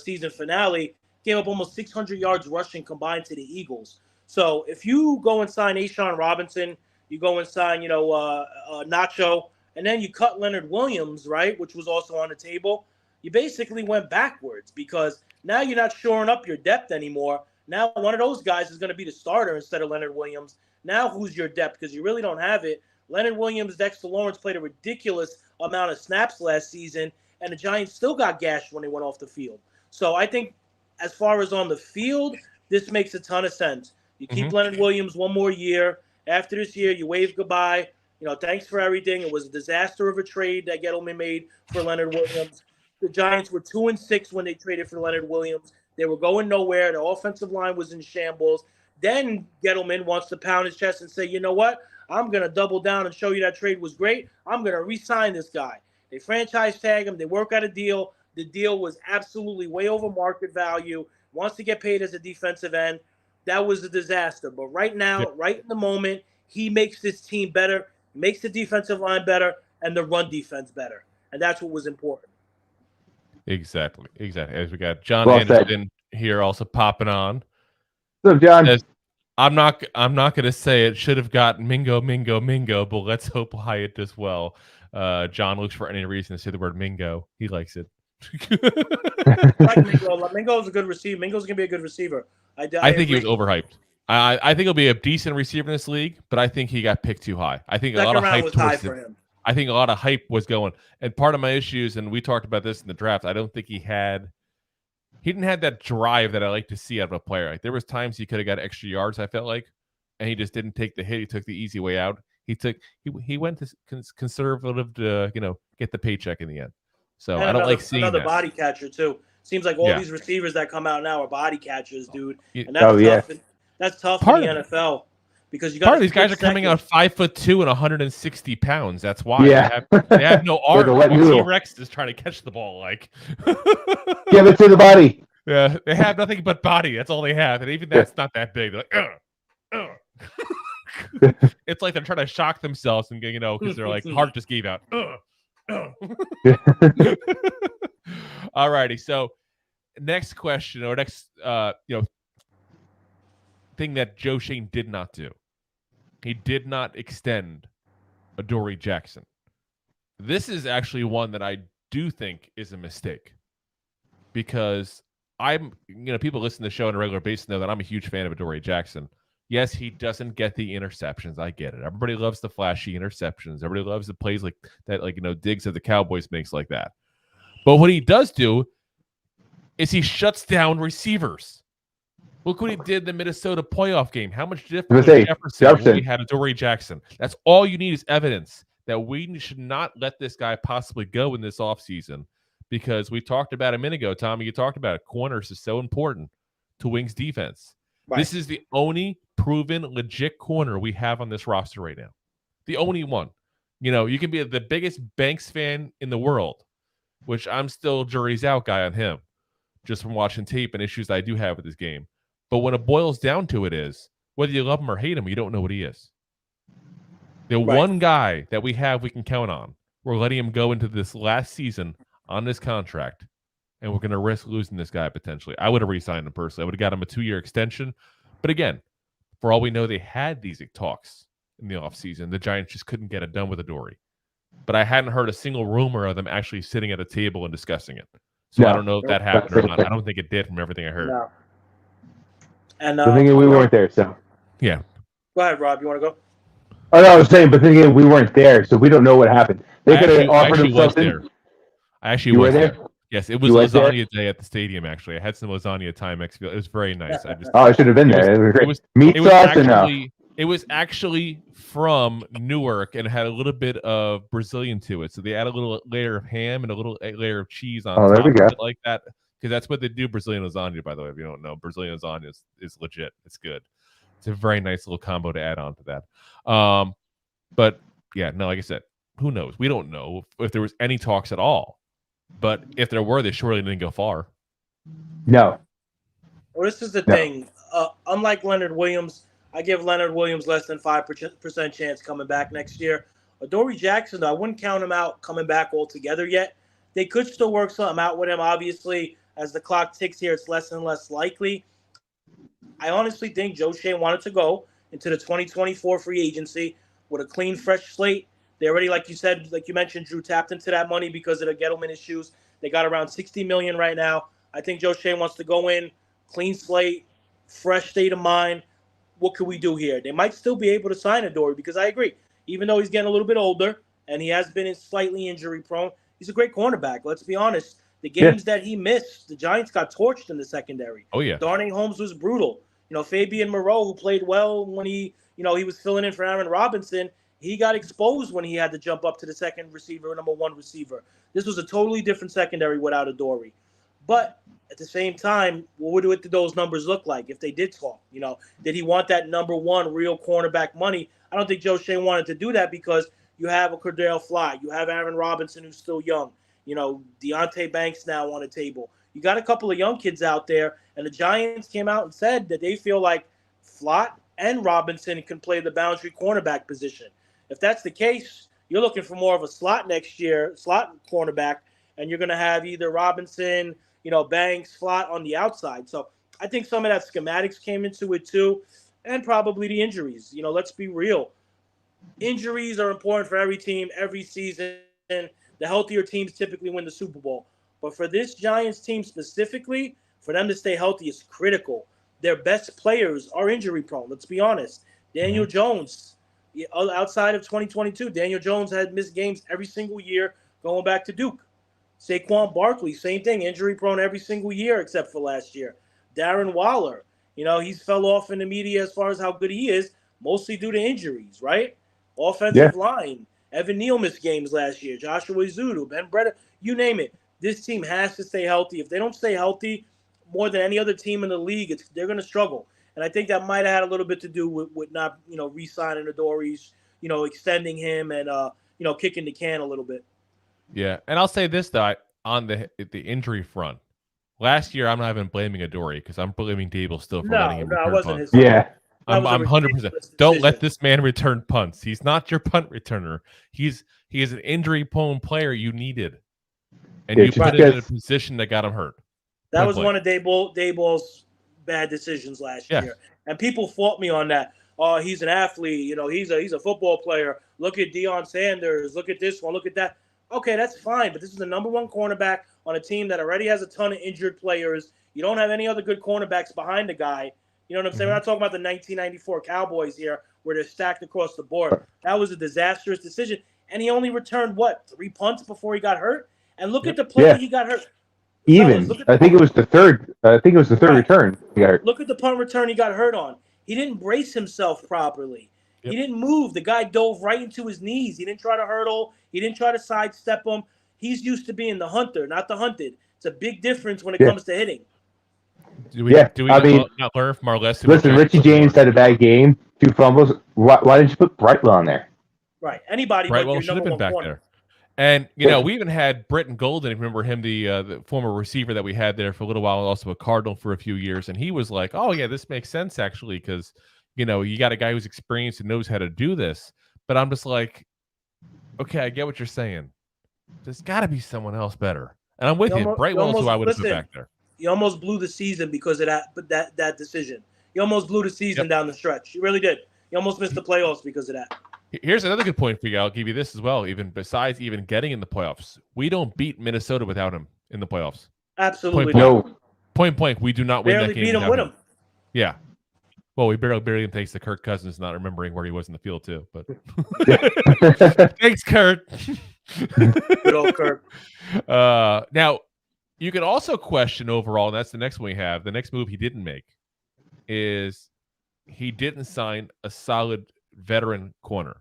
Speaker 4: season finale, gave up almost 600 yards rushing combined to the Eagles. So if you go and sign Ashawn Robinson, you go and sign, Nacho, and then you cut Leonard Williams, right, which was also on the table, you basically went backwards because now you're not shoring up your depth anymore. Now one of those guys is going to be the starter instead of Leonard Williams. Now who's your depth? Because you really don't have it. Leonard Williams, Dexter Lawrence played a ridiculous amount of snaps last season, and the Giants still got gashed when they went off the field. So I think as far as on the field, this makes a ton of sense. You keep Leonard Williams one more year. After this year, you wave goodbye. Thanks for everything. It was a disaster of a trade that Gettleman made for Leonard Williams. The Giants were 2-6 when they traded for Leonard Williams. They were going nowhere. The offensive line was in shambles. Then Gettleman wants to pound his chest and say, you know what? I'm going to double down and show you that trade was great. I'm going to re-sign this guy. They franchise tag him. They work out a deal. The deal was absolutely way over market value. Wants to get paid as a defensive end. That was a disaster. But right now, right in the moment, he makes this team better, makes the defensive line better, and the run defense better. And that's what was important.
Speaker 2: Exactly. As we got John Anderson here also popping on.
Speaker 3: What's up, John?
Speaker 2: I'm not going to say it should have got Mingo, but let's hope Hyatt does well. John looks for any reason to say the word Mingo. He likes it.
Speaker 4: I like Mingo. Mingo's a good receiver. Mingo's going to be a good receiver.
Speaker 2: I think he was overhyped. I think he'll be a decent receiver in this league, but I think he got picked too high. I think a lot of hype was high for him. I think a lot of hype was going. And part of my issues, and we talked about this in the draft, I don't think he didn't have that drive that I like to see out of a player. Like, there was times he could have got extra yards, I felt like, and he just didn't take the hit. He took the easy way out. He went to conservative to get the paycheck in the end. So I don't like seeing
Speaker 4: another
Speaker 2: that.
Speaker 4: Body catcher too. Seems like all these receivers that come out now are body catchers, dude. And that's tough. That's tough in the NFL because you got
Speaker 2: part of these guys are coming out 5'2" and 160 pounds. That's why they have no arm. T-Rex is trying to catch the ball. Like,
Speaker 3: give it to the body.
Speaker 2: Yeah, they have nothing but body. That's all they have, and even that's not that big. They're like, it's like they're trying to shock themselves and because they're like heart just gave out. Alrighty, so next question or next thing that Joe Schoen did not do. He did not extend a Dory Jackson. This is actually one that I do think is a mistake because people listen to the show on a regular basis know that I'm a huge fan of Dory Jackson. Yes, he doesn't get the interceptions. I get it. Everybody loves the flashy interceptions. Everybody loves the plays like that, digs that the Cowboys makes like that. But what he does do is he shuts down receivers. Look what he did in the Minnesota playoff game. How much difference was Jefferson when we had a Dory Jackson? That's all you need is evidence that we should not let this guy possibly go in this offseason because we talked about a minute ago, Tommy, you talked about it. Corners is so important to Wings defense. Right. This is the only proven legit corner we have on this roster right now. The only one. You can be the biggest Banks fan in the world, which I'm still jury's out guy on him just from watching tape and issues I do have with this game. But when it boils down to it is, whether you love him or hate him, you don't know what he is. The one guy that we can count on, we're letting him go into this last season on this contract, and we're going to risk losing this guy potentially. I would have re-signed him personally. I would have got him a 2-year extension. But again, for all we know, they had these talks in the offseason. The Giants just couldn't get it done with a Dory. But I hadn't heard a single rumor of them actually sitting at a table and discussing it. So I don't know if that happened or not. I don't think it did from everything I heard.
Speaker 4: No. And
Speaker 3: the thing is, we weren't there, so.
Speaker 2: Yeah.
Speaker 4: Go ahead, Rob. You want to go?
Speaker 3: Oh, no, I was saying, but the thing is, we weren't there, so we don't know what happened. They could have offered him something.
Speaker 2: I actually was there. Yes, it was lasagna day at the stadium, actually. I had some lasagna time. It was very nice.
Speaker 3: I should have been there. It was great. Meat sauce or no?
Speaker 2: It was actually from Newark and had a little bit of Brazilian to it. So they add a little layer of ham and a little layer of cheese on top of it like that. Because that's what they do Brazilian lasagna, by the way, if you don't know. Brazilian lasagna is legit. It's good. It's a very nice little combo to add on to that. But, yeah, no, like I said, who knows? We don't know if there was any talks at all. But if there were, they surely didn't go far.
Speaker 3: No.
Speaker 4: Well, this is the thing. Unlike Leonard Williams, I give Leonard Williams less than 5% chance coming back next year. Dory Jackson, though, I wouldn't count him out coming back altogether yet. They could still work something out with him. Obviously, as the clock ticks here, it's less and less likely. I honestly think Joe Schoen wanted to go into the 2024 free agency with a clean, fresh slate. They already, like you said, like you mentioned, Drew, tapped into that money because of the Gettleman issues. They got around $60 million right now. I think Joe Schoen wants to go in, clean slate, fresh state of mind. What can we do here? They might still be able to sign a Dory because I agree. Even though he's getting a little bit older and he has been slightly injury prone, he's a great cornerback. Let's be honest. The games that he missed, the Giants got torched in the secondary.
Speaker 2: Oh, yeah.
Speaker 4: Darnay Holmes was brutal. Fabian Moreau, who played well when he was filling in for Aaron Robinson, he got exposed when he had to jump up to the second receiver, number one receiver. This was a totally different secondary without a Dory. But at the same time, what would those numbers look like if they did talk? Did he want that number one real cornerback money? I don't think Joe Schoen wanted to do that because you have a Cordell Fly. You have Aaron Robinson, who's still young. Deontay Banks now on the table. You got a couple of young kids out there, and the Giants came out and said that they feel like Flott and Robinson can play the boundary cornerback position. If that's the case, you're looking for more of a slot next year, slot cornerback, and you're going to have either Robinson, Banks, Flott on the outside. So I think some of that schematics came into it too. and probably the injuries. You know, let's be real. Injuries are important for every team, every season. The healthier teams typically win the Super Bowl. But for this Giants team specifically, for them to stay healthy is critical. Their best players are injury prone. Let's be honest. Daniel Jones, outside of 2022, Daniel Jones had missed games every single year going back to Duke. Saquon Barkley, same thing, injury prone every single year except for last year. Darren Waller, you know, he's fell off in the media as far as how good he is, mostly due to injuries, right? Offensive line. Evan Neal missed games last year. Joshua Ziti, Ben Bretter, you name it. This team has to stay healthy. If they don't stay healthy more than any other team in the league, they're going to struggle. And I think that might have had a little bit to do with not, you know, re-signing the Dories, you know, extending him and, you know, kicking the can a little bit.
Speaker 2: Yeah, and I'll say this, though, on the injury front. Last year, I'm not even blaming Adoree because I'm blaming Dable still for letting him return punts.
Speaker 3: Yeah.
Speaker 2: I'm 100%. Don't let this man return punts. He's not your punt returner. He is an injury-prone player you needed. And you put him in a position that got him hurt.
Speaker 4: That was one of Daboll's bad decisions last year. And people fought me on that. Oh, he's an athlete. You know, he's a football player. Look at Deion Sanders. Look at this one. Look at that. Okay, that's fine. But this is the number one cornerback on a team that already has a ton of injured players. You don't have any other good cornerbacks behind the guy. You know what I'm saying? We're not talking about the 1994 Cowboys here where they're stacked across the board. That was a disastrous decision. And he only returned, 3 punts before he got hurt? And look at the play that he got hurt.
Speaker 3: I think it was the third return he got hurt.
Speaker 4: Look at the punt return he got hurt on. He didn't brace himself properly. He didn't move. The guy dove right into his knees. He didn't try to hurdle. He didn't try to sidestep him. He's used to being the hunter, not the hunted. It's a big difference when it comes to hitting.
Speaker 2: Do we not learn from our lesson?
Speaker 3: Listen, Richie James had a bad game, 2 fumbles. Why didn't you put Brightwell on there?
Speaker 4: Right. Anybody
Speaker 2: Brightwell should have been back there. And, you know, we even had Britton Golden, if you remember him, the former receiver that we had there for a little while, also a Cardinal for a few years. And he was like, oh, yeah, this makes sense, actually, because, you know, you got a guy who's experienced and knows how to do this. But I'm just like, okay, I get what you're saying. There's got to be someone else better. And I'm with you. Brightwell's who I would have put back there.
Speaker 4: You almost blew the season because of that decision. You almost blew the season down the stretch. You really did. You almost missed the playoffs because of that.
Speaker 2: Here's another good point for you. I'll give you this as well. Even besides even getting in the playoffs, we don't beat Minnesota without him in the playoffs.
Speaker 4: Absolutely
Speaker 2: Point blank. We do not win that game.
Speaker 4: Beat him with him.
Speaker 2: Yeah. Well, we barely thanks to Kirk Cousins not remembering where he was in the field too. But thanks, Kurt.
Speaker 4: Good old Kirk.
Speaker 2: Now, you can also question overall, and that's the next one we have. The next move he didn't make is he didn't sign a solid veteran corner.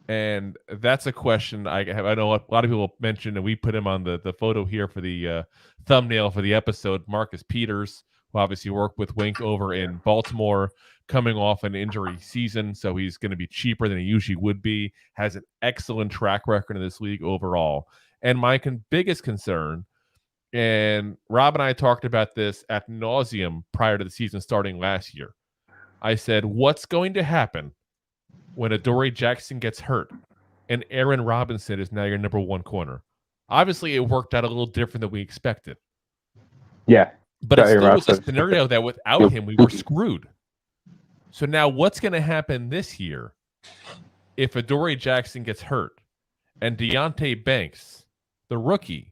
Speaker 2: And that's a question I have. I know a lot of people mentioned, and we put him on the photo here for the thumbnail for the episode. Marcus Peters, who obviously worked with Wink over in Baltimore, coming off an injury season, so he's going to be cheaper than he usually would be. Has an excellent track record in this league overall. And my biggest concern, and Rob and I talked about this ad nauseum prior to the season starting last year. I said, what's going to happen when Dory Jackson gets hurt and Aaron Robinson is now your number one corner? Obviously, it worked out a little different than we expected.
Speaker 3: Yeah.
Speaker 2: But it still was a scenario that without him, we were screwed. So now what's going to happen this year if Dory Jackson gets hurt and Deonte Banks, the rookie,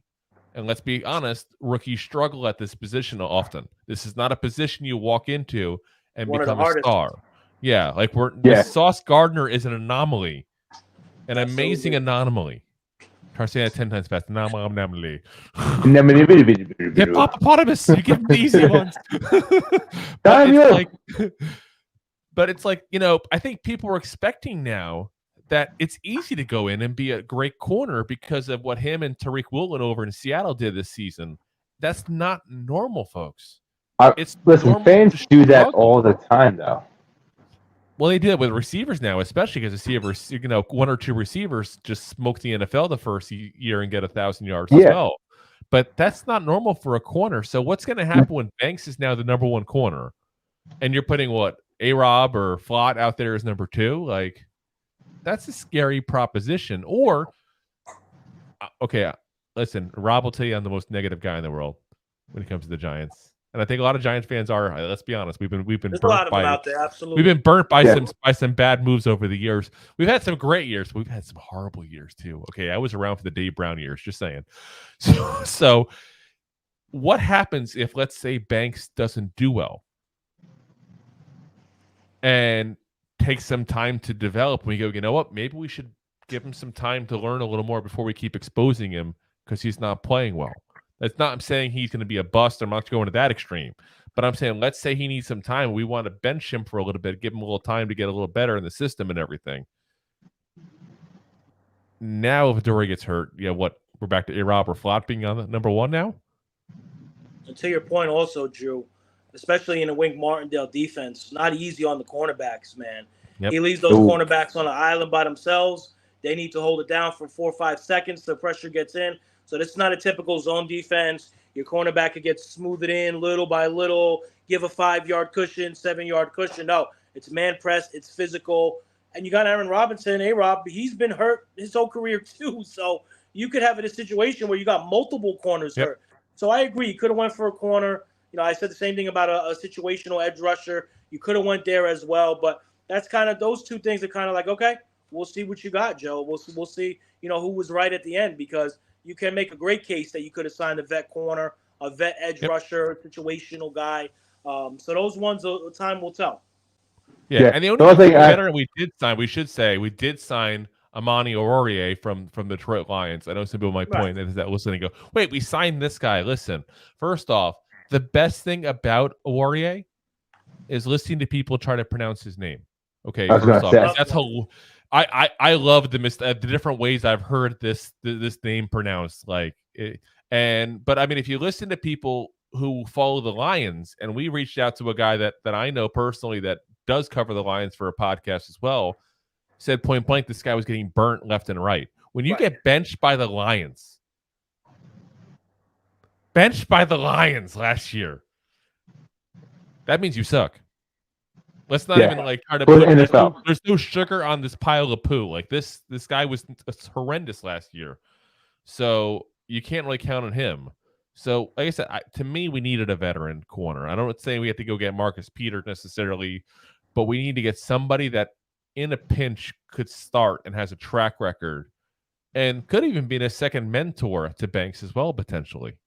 Speaker 2: and let's be honest, rookies struggle at this position often. This is not a position you walk into and become a star. Yeah, like Sauce Gardner is an anomaly, an amazing anomaly. Try to say that 10 times fast. Anomaly. Hippopotamus. You give them the easy ones. But it's like, you know, I think people are expecting now that it's easy to go in and be a great corner because of what him and Tariq Woolen over in Seattle did this season. That's not normal, folks.
Speaker 3: Listen, fans do that all the time, though.
Speaker 2: Well, they do it with receivers now, especially because receivers, you know, 1 or 2 receivers just smoke the NFL the first year and get 1,000 yards as well. But that's not normal for a corner. So what's going to happen when Banks is now the number one corner, and you're putting A-Rob or Flott out there as number 2? Like, that's a scary proposition. Or, okay, listen, Rob will tell you I'm the most negative guy in the world when it comes to the Giants. And I think a lot of Giants fans are. Let's be honest. We've been
Speaker 4: There's
Speaker 2: burnt
Speaker 4: a lot of
Speaker 2: by
Speaker 4: them out there. Absolutely.
Speaker 2: We've been burnt by some bad moves over the years. We've had some great years. But we've had some horrible years too. Okay, I was around for the Dave Brown years. Just saying. So what happens if, let's say, Banks doesn't do well and takes some time to develop? We go, you know what? Maybe we should give him some time to learn a little more before we keep exposing him because he's not playing well. That's not, I'm saying he's going to be a bust. I'm not going to that extreme. But I'm saying, let's say he needs some time. We want to bench him for a little bit, give him a little time to get a little better in the system and everything. Now, if Dory gets hurt, what? We're back to A-Rob or Flott being on the number one now?
Speaker 4: And to your point also, Drew, especially in the Wink Martindale defense, not easy on the cornerbacks, man. Yep. He leaves those cornerbacks on an island by themselves. They need to hold it down for 4 or 5 seconds. The pressure gets in. So this is not a typical zone defense. Your cornerback could get smoothed in little by little, give a 5-yard cushion, 7-yard cushion. No, it's man press. It's physical. And you got Aaron Robinson, A-Rob. He's been hurt his whole career too. So you could have a situation where you got multiple corners hurt. So I agree. You could have went for a corner. I said the same thing about a situational edge rusher. You could have went there as well. But that's kind of, those two things are kind of like, okay, we'll see what you got, Joe. We'll see, who was right at the end, because you can make a great case that you could have signed a vet corner, a vet edge rusher, a situational guy. So those ones, time will tell.
Speaker 2: Yeah. And the only veteran we did sign, we did sign Amani Aurier from the Detroit Lions. I know some people might point at that listening and go, wait, we signed this guy. Listen, first off, the best thing about Aurier is listening to people try to pronounce his name. Okay, first off, that's how I love the different ways I've heard this name pronounced. But I mean, if you listen to people who follow the Lions, and we reached out to a guy that I know personally that does cover the Lions for a podcast as well, said point blank this guy was getting burnt left and right. When you get benched by the Lions last year, that means you suck. Let's not even try to put there's no sugar on this pile of poo. Like this guy was horrendous last year. So you can't really count on him. So like I said, to me, we needed a veteran corner. I'm not saying we have to go get Marcus Peters necessarily, but we need to get somebody that in a pinch could start and has a track record and could even be a second mentor to Banks as well, potentially,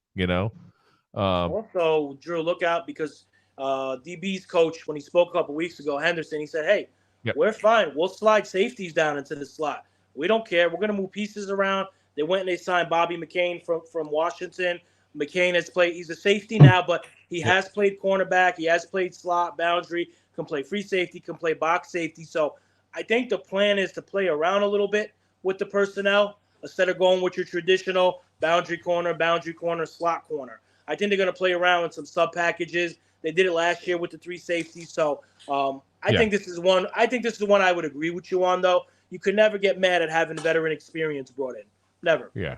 Speaker 4: Also, Drew, look out, because DB's coach, when he spoke a couple weeks ago, Henderson, he said, hey, we're fine. We'll slide safeties down into the slot. We don't care. We're going to move pieces around. They went and they signed Bobby McCain from Washington. McCain has played. He's a safety now, but he has played cornerback. He has played slot, boundary, can play free safety, can play box safety. So I think the plan is to play around a little bit with the personnel instead of going with your traditional boundary corner, slot corner. I think they're going to play around with some sub packages. They did it last year with the 3 safeties. So I think this is one. I think this is one I would agree with you on, though. You could never get mad at having veteran experience brought in. Never.
Speaker 3: Yeah.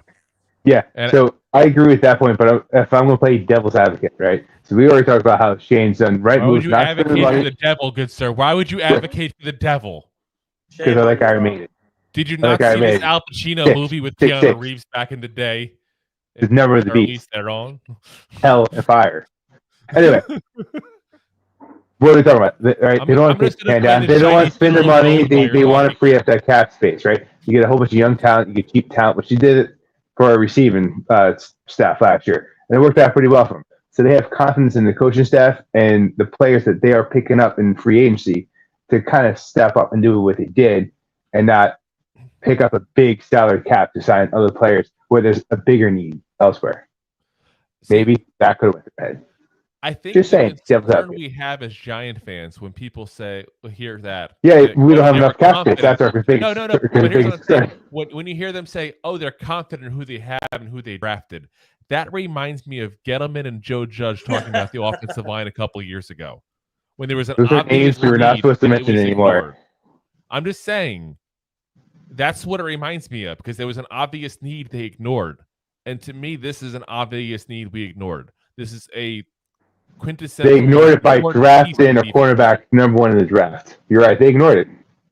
Speaker 3: So I agree with that point, but if I'm going to play devil's advocate, right? So we already talked about how Shane's done right moves.
Speaker 2: Why would you advocate for the devil, good sir? Why would you advocate for the devil?
Speaker 3: Because I like Iron Maiden.
Speaker 2: Did you not see this Al Pacino movie with Keanu Reeves back in the day?
Speaker 3: It's never the beast.
Speaker 2: They're wrong.
Speaker 3: Hell and fire. Anyway, what are we talking about? Right? They don't want to they don't want to spend their money. They want to free up that cap space, right? You get a whole bunch of young talent. You get cheap talent, which you did it for our receiving staff last year, and it worked out pretty well for them. So they have confidence in the coaching staff and the players that they are picking up in free agency to kind of step up and do what they did, and not pick up a big salary cap to sign other players where there's a bigger need elsewhere. Maybe that could have went to bed.
Speaker 2: I think
Speaker 3: just saying,
Speaker 2: the concern we have as Giant fans when people hear that.
Speaker 3: Yeah, we don't have enough cap space. That's our big.
Speaker 2: No. But here's what I'm saying. When you hear them say, "Oh, they're confident in who they have and who they drafted," that reminds me of Gettleman and Joe Judge talking about the offensive line a couple of years ago, when there was an obvious
Speaker 3: we were not supposed to mention anymore.
Speaker 2: I'm just saying, that's what it reminds me of, because there was an obvious need they ignored, and to me, this is an obvious need we ignored. This is a quintessential.
Speaker 3: They ignored it by drafting a cornerback number 1 in the draft. You're right. They ignored it.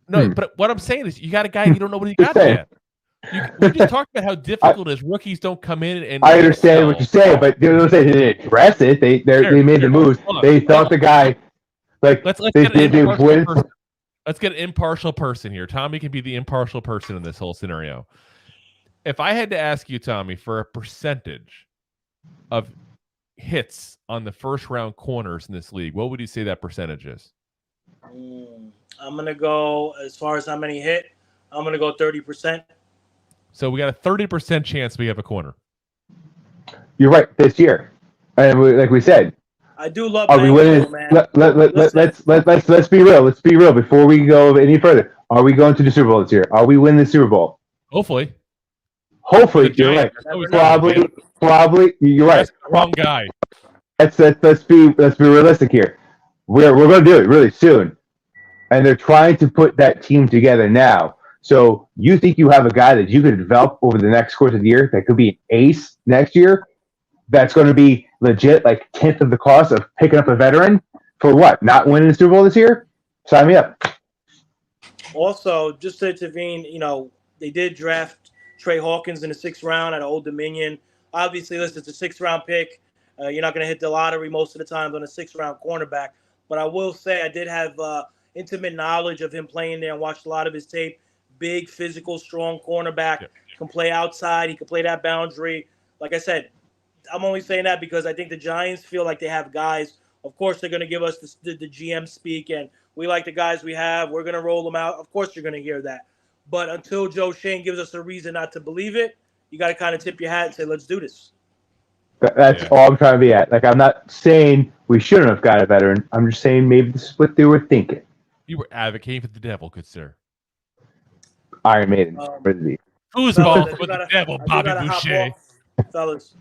Speaker 2: No, but what I'm saying is, you got a guy you don't know what he got yet. We just talked about how difficult it is. Rookies don't come in and.
Speaker 3: I understand what you're saying, but they didn't address it. They made the moves. They thought the guy
Speaker 2: let's get an impartial person here. Tommy can be the impartial person in this whole scenario. If I had to ask you, Tommy, for a percentage of hits on the first round corners in this league, what would you say that percentage is?
Speaker 4: I'm going to go, as far as how many hit, I'm going to go 30%.
Speaker 2: So we got a 30% chance we have a corner.
Speaker 3: You're right, this year. And like we said,
Speaker 4: I do love
Speaker 3: are we winning?
Speaker 4: Man.
Speaker 3: Let's be real. Let's be real before we go any further. Are we going to the Super Bowl this year? Are we winning the Super Bowl?
Speaker 2: Hopefully,
Speaker 3: you're right. Probably, you're right.
Speaker 2: That's the wrong guy.
Speaker 3: Let's be realistic here. We're going to do it really soon, and they're trying to put that team together now. So you think you have a guy that you could develop over the next course of the year that could be an ace next year? That's going to be legit, like 10th of the cost of picking up a veteran for what? Not winning the Super Bowl this year? Sign me up.
Speaker 4: Also, just to intervene, they did draft Trey Hawkins in the 6th round at Old Dominion. Obviously, listen, it's a 6th round pick. You're not going to hit the lottery most of the time on a 6th round cornerback. But I will say I did have intimate knowledge of him playing there and watched a lot of his tape. Big, physical, strong cornerback. Can play outside. He can play that boundary. Like I said, I'm only saying that because I think the Giants feel like they have guys. Of course, they're going to give us the GM speak, and we like the guys we have. We're going to roll them out. Of course, you're going to hear that. But until Joe Schoen gives us a reason not to believe it, you got to kind of tip your hat and say, let's do this.
Speaker 3: That's all I'm trying to be at. Like, I'm not saying we shouldn't have got a veteran. I'm just saying maybe this is what they were thinking.
Speaker 2: You were advocating for the devil, good sir.
Speaker 3: Iron Maiden.
Speaker 2: Who's ball for the devil, Bobby Boucher?
Speaker 4: Fellas.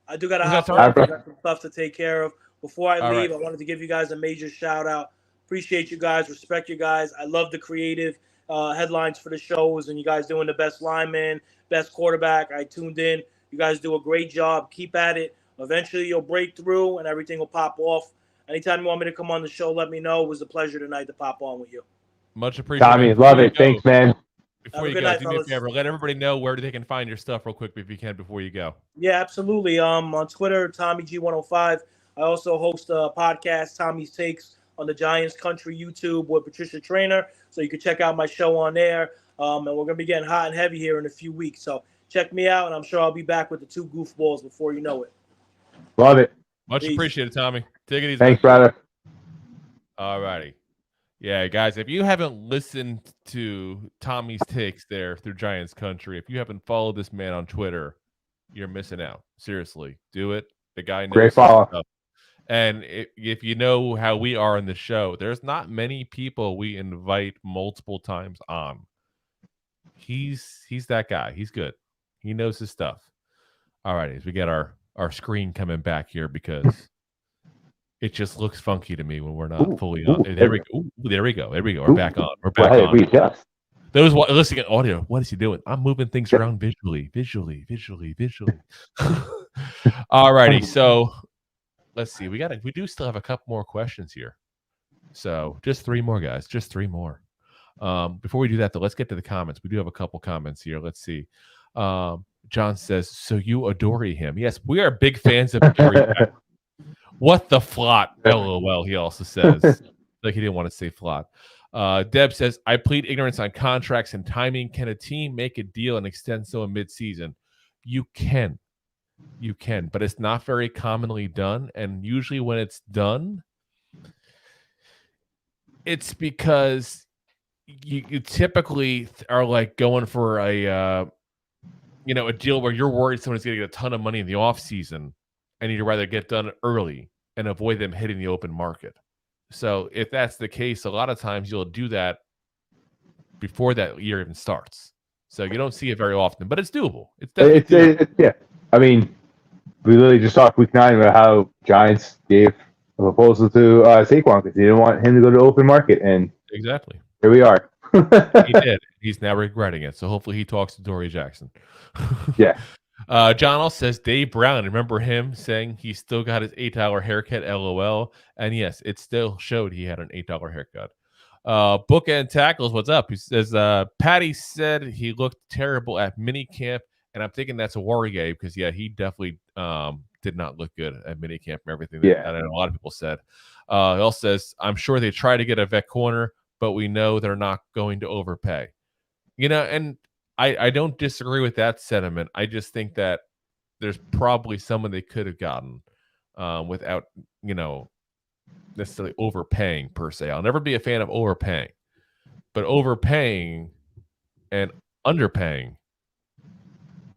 Speaker 4: I do got to hop off. I got some stuff to take care of. Before I leave, I wanted to give you guys a major shout out. Appreciate you guys. Respect you guys. I love the creative headlines for the shows and you guys doing the best lineman, best quarterback. I tuned in. You guys do a great job. Keep at it. Eventually you'll break through and everything will pop off. Anytime you want me to come on the show, let me know. It was a pleasure tonight to pop on with you.
Speaker 2: Much appreciated.
Speaker 3: Tommy, love it. Thanks, man.
Speaker 2: Before you go, do me a favor. Let everybody know where they can find your stuff real quick if you can before you go.
Speaker 4: Yeah, absolutely. On Twitter, TommyG105. I also host a podcast, Tommy's Takes, on the Giants Country YouTube with Patricia Traynor. So you can check out my show on there. And we're going to be getting hot and heavy here in a few weeks. So check me out, and I'm sure I'll be back with the 2 goofballs before you know it.
Speaker 3: Love it.
Speaker 2: Much appreciated, Tommy. Take it easy.
Speaker 3: Thanks, brother.
Speaker 2: All righty. Yeah, guys, if you haven't listened to Tommy's Takes there through Giants Country, if you haven't followed this man on Twitter, you're missing out. Seriously, do it. The guy knows
Speaker 3: great follow.
Speaker 2: Stuff. And if you know how we are in the show, there's not many people we invite multiple times on. He's that guy. He's good. He knows his stuff. All right, as we get our screen coming back here because it just looks funky to me when we're not fully on. There we go. There we go. We're back on. We're back on. Those listening to audio, what is he doing? I'm moving things around visually. All righty. So let's see. We do still have a couple more questions here. So just 3 more, guys. Just 3 more. Before we do that, though, let's get to the comments. We do have a couple comments here. Let's see. John says, so you adore him. Yes, we are big fans of Dory. What the flot? LOL, he also says. Like he didn't want to say flot. Deb says, I plead ignorance on contracts and timing. Can a team make a deal and extend so in mid-season? You can, but it's not very commonly done. And usually when it's done, it's because you typically are like going for a deal where you're worried someone's going to get a ton of money in the off season, and you'd rather get done early and avoid them hitting the open market. So if that's the case, a lot of times you'll do that before that year even starts. So you don't see it very often, but it's doable. It's definitely
Speaker 3: yeah. I mean, we literally just talked week 9 about how Giants gave a proposal to Saquon because they didn't want him to go to the open market, and
Speaker 2: exactly
Speaker 3: here we are.
Speaker 2: He did. He's now regretting it. So hopefully he talks to Dory Jackson.
Speaker 3: Yeah.
Speaker 2: John also says Dave Brown. Remember him saying he still got his $8 haircut? LOL. And yes, it still showed he had an $8 haircut. Bookend Tackles, what's up? He says, Patty said he looked terrible at minicamp, and I'm thinking that's a worry, Gabe, because, yeah, he definitely did not look good at minicamp and everything that I know a lot of people said. He also says, I'm sure they try to get a vet corner, but we know they're not going to overpay. And I don't disagree with that sentiment. I just think that there's probably someone they could have gotten without, necessarily overpaying per se. I'll never be a fan of overpaying, but overpaying and underpaying,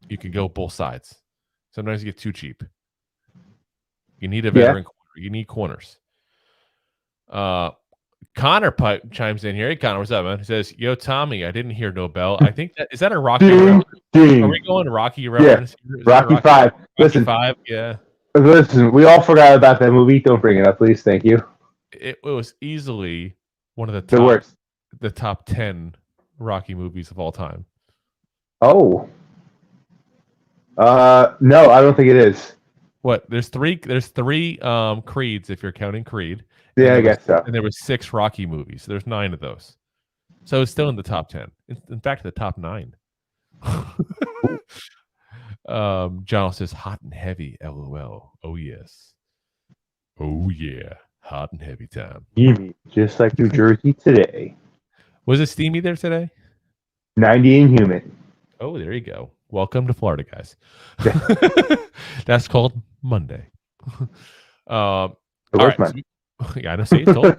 Speaker 2: you can go both sides. Sometimes you get too cheap. You need a veteran corner. You need corners. Connor chimes in here. Hey, Connor, what's up, man? He says, yo, Tommy, I didn't hear no bell. I think is that a Rocky reference? Are we going Rocky reference?
Speaker 3: Yeah. Rocky 5. Listen,
Speaker 2: 5, yeah.
Speaker 3: Listen, we all forgot about that movie. Don't bring it up, please. Thank you.
Speaker 2: It was easily one of the top 10 Rocky movies of all time.
Speaker 3: Oh. No, I don't think it is.
Speaker 2: What? There's three Creeds if you're counting Creed.
Speaker 3: Yeah, I guess so.
Speaker 2: And there was 6 Rocky movies. There's 9 of those. So it's still in the top 10. In fact, the top 9. John says hot and heavy, LOL. Oh yes. Oh yeah. Hot and heavy time.
Speaker 3: Steamy, just like New Jersey today.
Speaker 2: Was it steamy there today?
Speaker 3: 90 and humid.
Speaker 2: Oh, there you go. Welcome to Florida, guys. That's called Monday. All right. I know. See, so we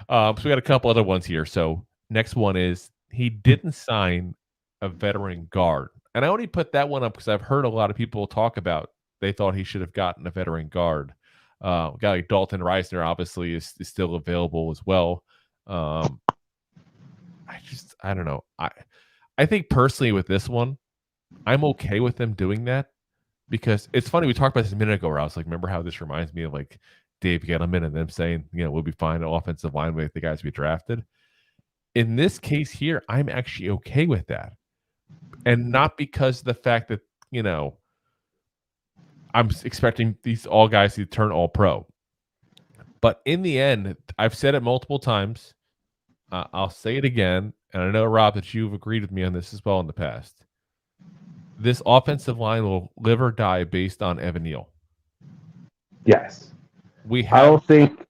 Speaker 2: got a couple other ones here. So next one is he didn't sign a veteran guard. And I only put that one up because I've heard a lot of people talk about they thought he should have gotten a veteran guard. A guy like Dalton Reisner obviously is still available as well. I don't know. I think personally with this one, I'm okay with them doing that because it's funny. We talked about this a minute ago where I was like, remember how this reminds me of like Dave Gettleman and them saying, we'll be fine at offensive line with the guys we drafted. In this case here, I'm actually okay with that. And not because of the fact that, I'm expecting these all guys to turn all pro. But in the end, I've said it multiple times. I'll say it again. And I know, Rob, that you've agreed with me on this as well in the past. This offensive line will live or die based on Evan Neal.
Speaker 3: Yes. I don't think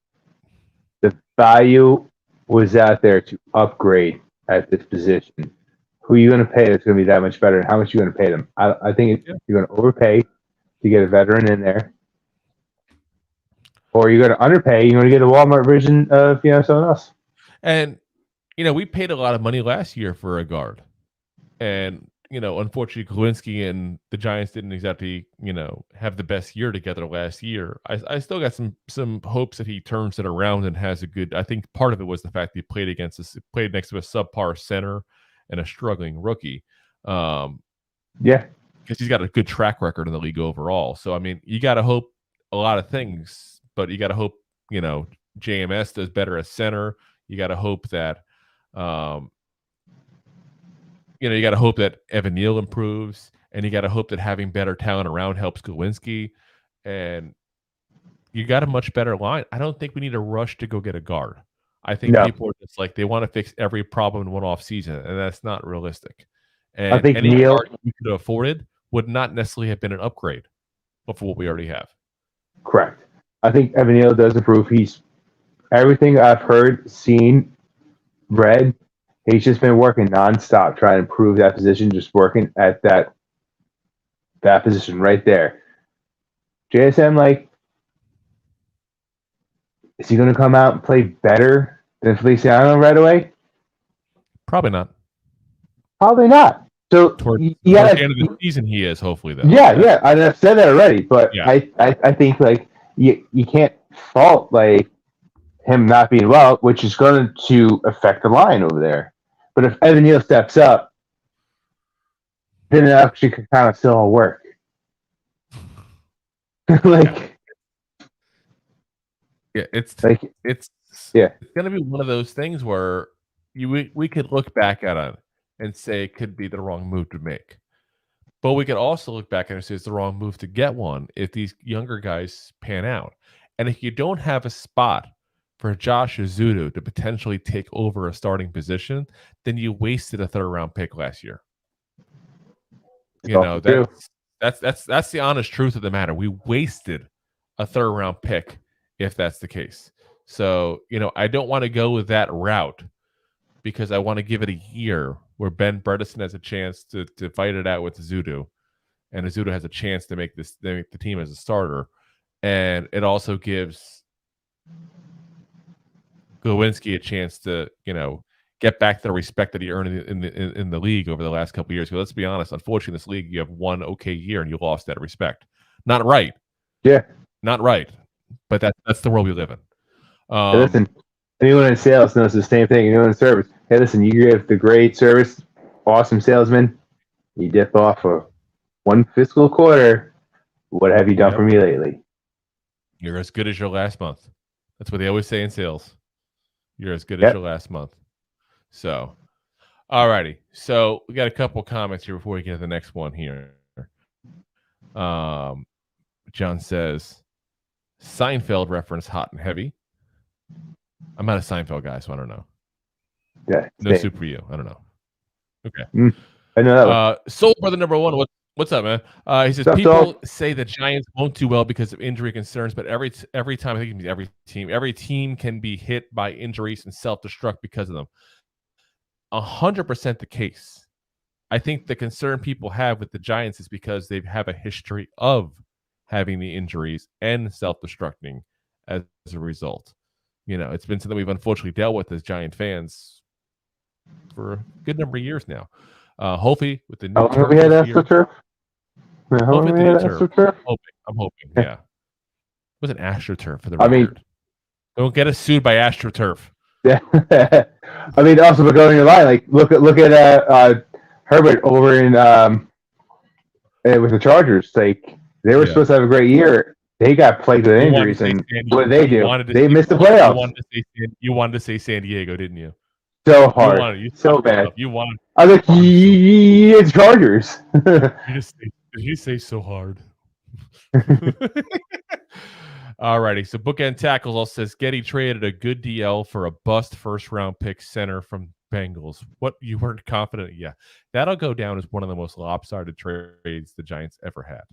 Speaker 3: the value was out there to upgrade at this position. Who are you going to pay that's going to be that much better, and how much are you going to pay them? I think you're going to overpay to get a veteran in there, or you're going to underpay. You're going to get a Walmart version of someone else.
Speaker 2: And we paid a lot of money last year for a guard, and unfortunately, Kolinsky and the Giants didn't exactly have the best year together last year. I still got some hopes that he turns it around and has a good. I think part of it was the fact that he played next to a subpar center and a struggling rookie. Because he's got a good track record in the league overall. So, I mean, you got to hope a lot of things, but you got to hope, JMS does better as center. You got to hope that, you got to hope that Evan Neal improves, and you got to hope that having better talent around helps Kolinsky. And you got a much better line. I don't think we need to rush to go get a guard. I think people are just like, they want to fix every problem in one off season, and that's not realistic. And
Speaker 3: I think
Speaker 2: any
Speaker 3: Neal
Speaker 2: guard we could have afforded would not necessarily have been an upgrade of what we already have.
Speaker 3: Correct. I think Evan Neal does improve. He's everything I've heard, seen, read. He's just been working nonstop trying to improve that position, just working at that position right there. JSN, is he going to come out and play better than Feliciano right away?
Speaker 2: Probably not.
Speaker 3: Probably not. So
Speaker 2: towards the end of the season, he is hopefully though.
Speaker 3: Yeah. I've said that already, but I think you can't fault him not being well, which is going to affect the line over there. But if Evan Neal steps up, then it actually could kind of still all work.
Speaker 2: It's going to be one of those things where we could look back at it and say it could be the wrong move to make. But we could also look back and say it's the wrong move to get one if these younger guys pan out. And if you don't have a spot for Josh Ziti to potentially take over a starting position, then you wasted a 3rd-round pick last year. That's the honest truth of the matter. We wasted a 3rd-round pick if that's the case. So, I don't want to go with that route because I want to give it a year where Ben Bredesen has a chance to fight it out with Ziti, and Ziti has a chance to make the team as a starter. And it also gives Kolinsky a chance to, get back the respect that he earned in the league over the last couple of years. Because let's be honest, unfortunately, in this league, you have one okay year and you lost that respect. Not right.
Speaker 3: Yeah.
Speaker 2: Not right. But that's the world we live in.
Speaker 3: Hey, listen, anyone in sales knows the same thing. Anyone in service. Hey, listen, you give the great service, awesome salesman. You dip off for one fiscal quarter. What have you done for me lately?
Speaker 2: You're as good as your last month. That's what they always say in sales. You're as good as your last month. So, alrighty. So we got a couple comments here before we get to the next one here. John says, Seinfeld reference hot and heavy. I'm not a Seinfeld guy, so I don't know.
Speaker 3: Yeah.
Speaker 2: No soup for you. I don't know. Okay.
Speaker 3: I know that one.
Speaker 2: Soul Brother number 1. What's up, man? He says people say the Giants won't do well because of injury concerns, but every time, I think every team can be hit by injuries and self-destruct because of them. 100% the case. I think the concern people have with the Giants is because they have a history of having the injuries and self-destructing as a result. It's been something we've unfortunately dealt with as Giant fans for a good number of years now. Hopefully, with the new turf,
Speaker 3: we had AstroTurf.
Speaker 2: I'm hoping. Yeah, it was an AstroTurf for the record. Don't get us sued by AstroTurf.
Speaker 3: Yeah, also, but going in line, like look at Herbert over in with the Chargers. Like they were supposed to have a great year. They got plagued with injuries, and what did they do? They missed the playoffs.
Speaker 2: You wanted to say San Diego, didn't you?
Speaker 3: So hard, so bad.
Speaker 2: You wanted.
Speaker 3: I was like, it's Chargers.
Speaker 2: Did you say so hard? Alrighty, so Bookend Tackles also says Getty traded a good DL for a bust 1st-round pick center from Bengals. What, you weren't confident? Yeah, that'll go down as one of the most lopsided trades the Giants ever had.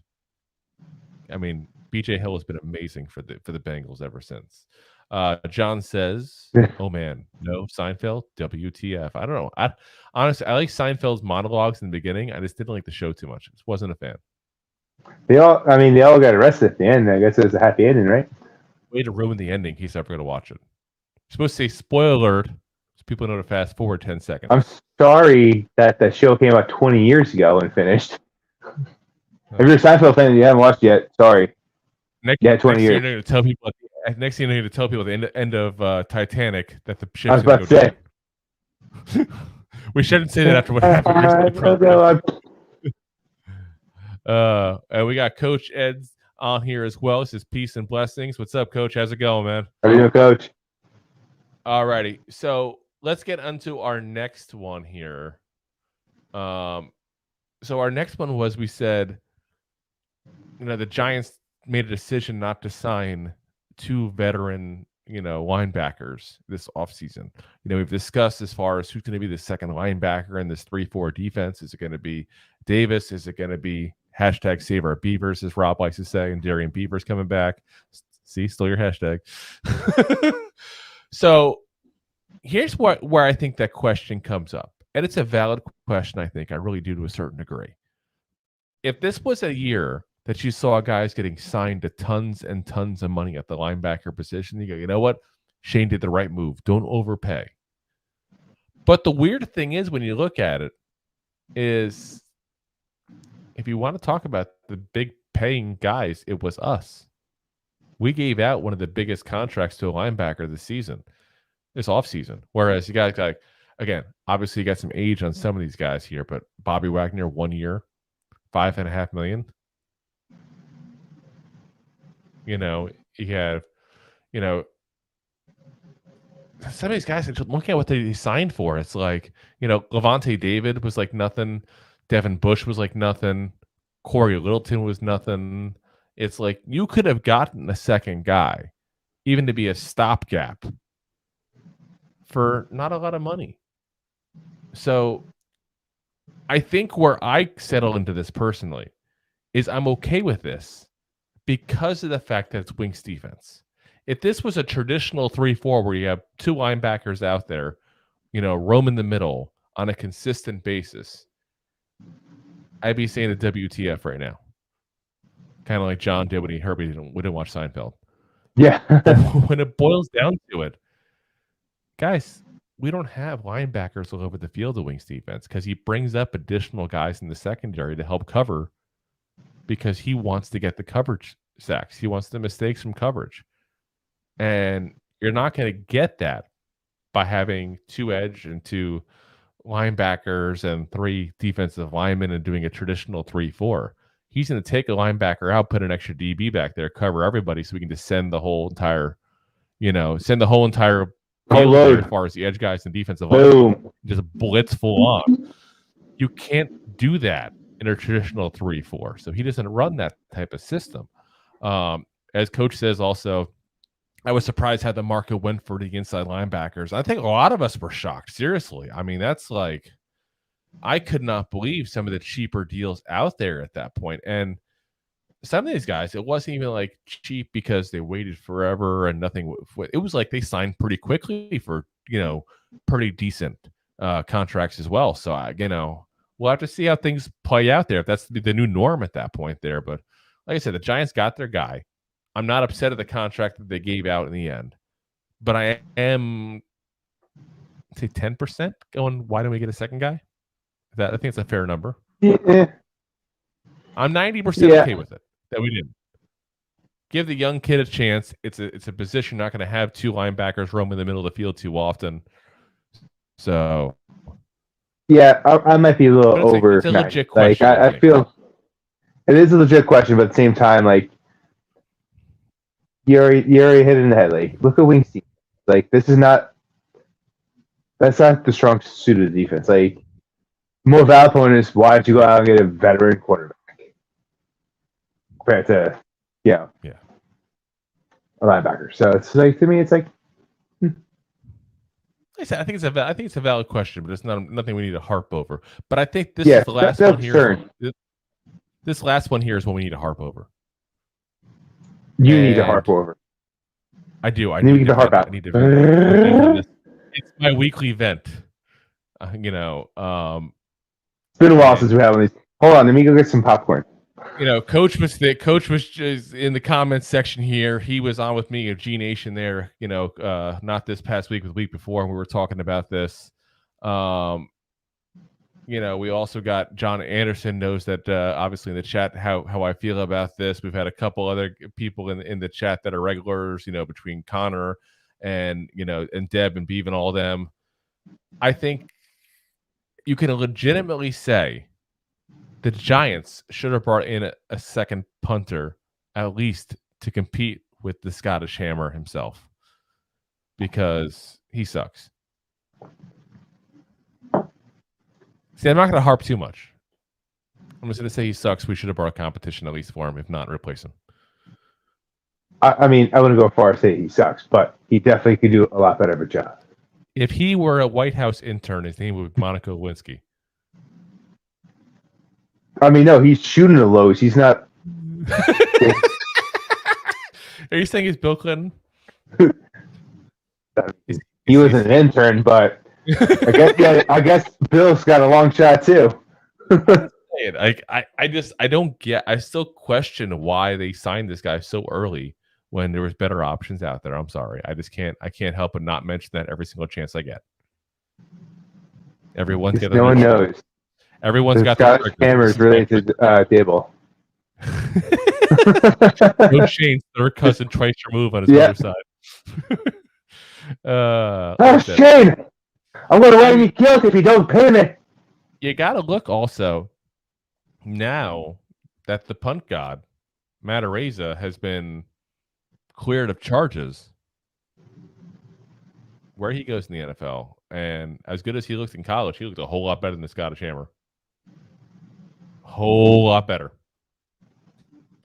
Speaker 2: I mean, BJ Hill has been amazing for the Bengals ever since. John says, "Oh man, no Seinfeld, WTF?" I don't know. Honestly, I like Seinfeld's monologues in the beginning. I just didn't like the show too much. Just wasn't a fan.
Speaker 3: They all got arrested at the end. I guess it was a happy ending, right?
Speaker 2: Way to ruin the ending in case I'm ever going to watch it. You're supposed to say spoiler alert so people know to fast forward 10 seconds.
Speaker 3: I'm sorry that the show came out 20 years ago and finished. If you're a Seinfeld fan and you haven't watched it yet, sorry. 20 years.
Speaker 2: Next thing you need to tell people at the end of Titanic that the ship's
Speaker 3: I was about to say.
Speaker 2: Down. We shouldn't say that after what happened. And we got Coach Ed's on here as well. This is Peace and Blessings. What's up, Coach? How's it going, man?
Speaker 3: How you doing, Coach?
Speaker 2: Alrighty. So let's get into our next one here. So our next one was, we said, the Giants made a decision not to sign 2 veteran, linebackers this offseason. We've discussed as far as who's going to be the second linebacker in this 3-4 defense. Is it going to be Davis? Is it going to be #save our Beavers, as Rob likes to say, and Darian Beavers coming back? See, still your hashtag. So here's where I think that question comes up. And it's a valid question, I think. I really do, to a certain degree. If this was a year that you saw guys getting signed to tons and tons of money at the linebacker position, you go, you know what? Shane did the right move. Don't overpay. But the weird thing is, when you look at it, is if you want to talk about the big paying guys, it was us. We gave out one of the biggest contracts to a linebacker this offseason. Whereas you guys, like, again, obviously you got some age on some of these guys here, but Bobby Wagner, 1 year, $5.5 million. You have, some of these guys, look at what they signed for. It's like, Levante David was like nothing. Devin Bush was like nothing. Corey Littleton was nothing. It's like you could have gotten a second guy even to be a stopgap for not a lot of money. So I think where I settle into this personally is I'm okay with this because of the fact that it's Winks defense. If this was a traditional 3-4 where you have two linebackers out there, roam in the middle on a consistent basis, I'd be saying a WTF right now. Kind of like John did when he heard we didn't watch Seinfeld.
Speaker 3: Yeah.
Speaker 2: When it boils down to it, guys, we don't have linebackers all over the field of Winks defense because he brings up additional guys in the secondary to help cover because he wants to get the coverage sacks. He wants the mistakes from coverage. And you're not going to get that by having 2 edge and 2 linebackers and 3 defensive linemen and doing a traditional 3-4. He's going to take a linebacker out, put an extra DB back there, cover everybody so we can just send the whole entire field as far as the edge guys and defensive line. Just blitz full on. You can't do that in a traditional 3-4. So he doesn't run that type of system. As coach says also, I was surprised how the market went for the inside linebackers. I think a lot of us were shocked. Seriously. I mean, that's like, I could not believe some of the cheaper deals out there at that point. And some of these guys, it wasn't even like cheap because they waited forever and nothing. It was like they signed pretty quickly for, pretty decent contracts as well. So, we'll have to see how things play out there. If that's the new norm at that point there. But like I said, the Giants got their guy. I'm not upset at the contract that they gave out in the end, but I am, say 10% going, why don't we get a second guy? I think it's a fair number.
Speaker 3: Yeah.
Speaker 2: I'm 90% okay with it that we didn't. Give the young kid a chance. It's a position not going to have 2 linebackers roam in the middle of the field too often. So,
Speaker 3: yeah, I might be a little over.
Speaker 2: It's a legit question.
Speaker 3: I feel it is a legit question, but at the same time, like you already hit it in the head. Like, look at Winks. Like, that's not the strong suit of the defense. Like, more valid point is why don't you go out and get a veteran quarterback compared to a linebacker. So it's like, to me, it's like.
Speaker 2: I said, I think it's a valid question, but it's nothing we need to harp over. But I think this is the last one here. This last one here is what we need to harp over.
Speaker 3: You need to harp over.
Speaker 2: I do. I
Speaker 3: need to harp out.
Speaker 2: I need to. It's my weekly vent. It's been
Speaker 3: a while since we had one of these. Hold on, let me go get some popcorn.
Speaker 2: Coach was just in the comments section here. He was on with me at G Nation there. Not this past week, but the week before, and we were talking about this. We also got John Anderson knows that obviously in the chat how I feel about this. We've had a couple other people in the chat that are regulars. Between Connor and and Deb and Beav and all them. I think you can legitimately say the Giants should have brought in a second punter, at least to compete with the Scottish Hammer himself, because he sucks. See, I'm not going to harp too much. I'm just going to say he sucks. We should have brought a competition at least for him, if not replace him.
Speaker 3: I mean, I wouldn't go far as say he sucks, but he definitely could do a lot better of a job.
Speaker 2: If he were a White House intern, his name would be Monica Lewinsky.
Speaker 3: I mean, no, he's shooting the lows. He's not.
Speaker 2: Are you saying he's Bill Clinton?
Speaker 3: He was an intern, but I guess Bill's got a long shot too.
Speaker 2: I don't get. I still question why they signed this guy so early when there was better options out there. I'm sorry. I can't help but not mention that every single chance I get. Everyone's got.
Speaker 3: No one knows.
Speaker 2: Everyone's got
Speaker 3: the Hammers related to Dable.
Speaker 2: No Shane's third cousin twice removed on his other side.
Speaker 3: Shane! I'm going to write you guilt if you don't pay me.
Speaker 2: You got to look also now that the punt god, Matt Araiza, has been cleared of charges, where he goes in the NFL. And as good as he looked in college, he looked a whole lot better than the Scottish Hammer. Whole lot better.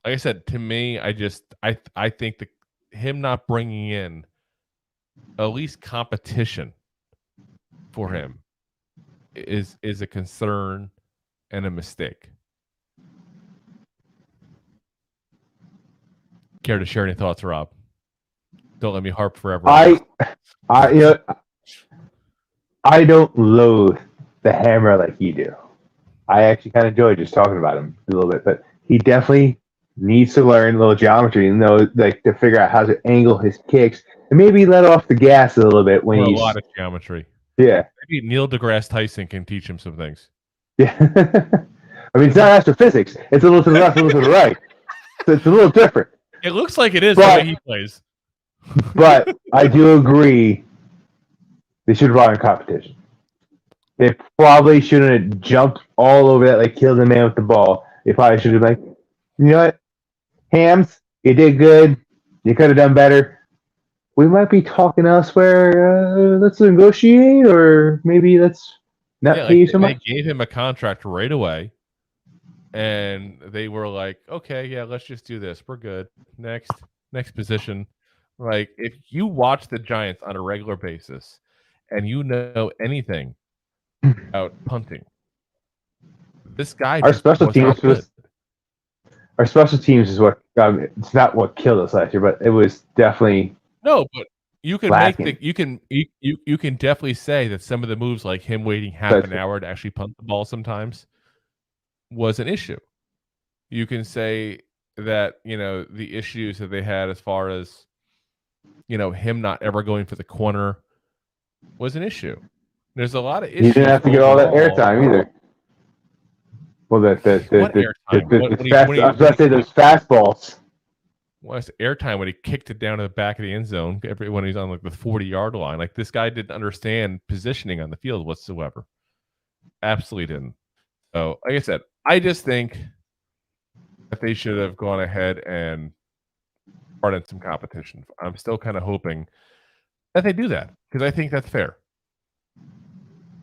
Speaker 2: Like I said, to me, I think him not bringing in at least competition for him is a concern and a mistake. Care to share any thoughts, Rob? Don't let me harp forever.
Speaker 3: I don't loathe the hammer like you do. I actually kind of enjoy just talking about him a little bit, but he definitely needs to learn a little geometry and to figure out how to angle his kicks and maybe let off the gas a little bit when he's
Speaker 2: a lot of geometry.
Speaker 3: Yeah,
Speaker 2: maybe Neil deGrasse Tyson can teach him some things.
Speaker 3: Yeah, I mean it's not astrophysics; it's a little to the left, a little to the right. So it's a little different.
Speaker 2: It looks like it is the way he plays.
Speaker 3: But I do agree they should have brought in competition. They probably shouldn't have jumped all over that, like killed the man with the ball. They probably should have been like, you know what? Hams, you did good. You could have done better. We might be talking elsewhere. Let's negotiate, or maybe let's not pay you so much.
Speaker 2: They gave him a contract right away. And they were like, okay, yeah, let's just do this. We're good. Next position. Like, if you watch the Giants on a regular basis and you know anything about punting, this guy
Speaker 3: our special teams is what it's not what killed us last year, but it was definitely
Speaker 2: no. But you can
Speaker 3: lacking.
Speaker 2: you can definitely say that some of the moves, like him waiting half an hour to actually punt the ball, sometimes was an issue. You can say that, the issues that they had as far as, him not ever going for the corner was an issue. There's a lot of issues.
Speaker 3: You didn't have to get all that airtime either. Well, I was about to say those fastballs.
Speaker 2: Well, it's airtime when he kicked it down to the back of the end zone. When he's on like the 40-yard line, like this guy didn't understand positioning on the field whatsoever. Absolutely didn't. So, like I said, I just think that they should have gone ahead and brought in some competition. I'm still kind of hoping that they do that because I think that's fair.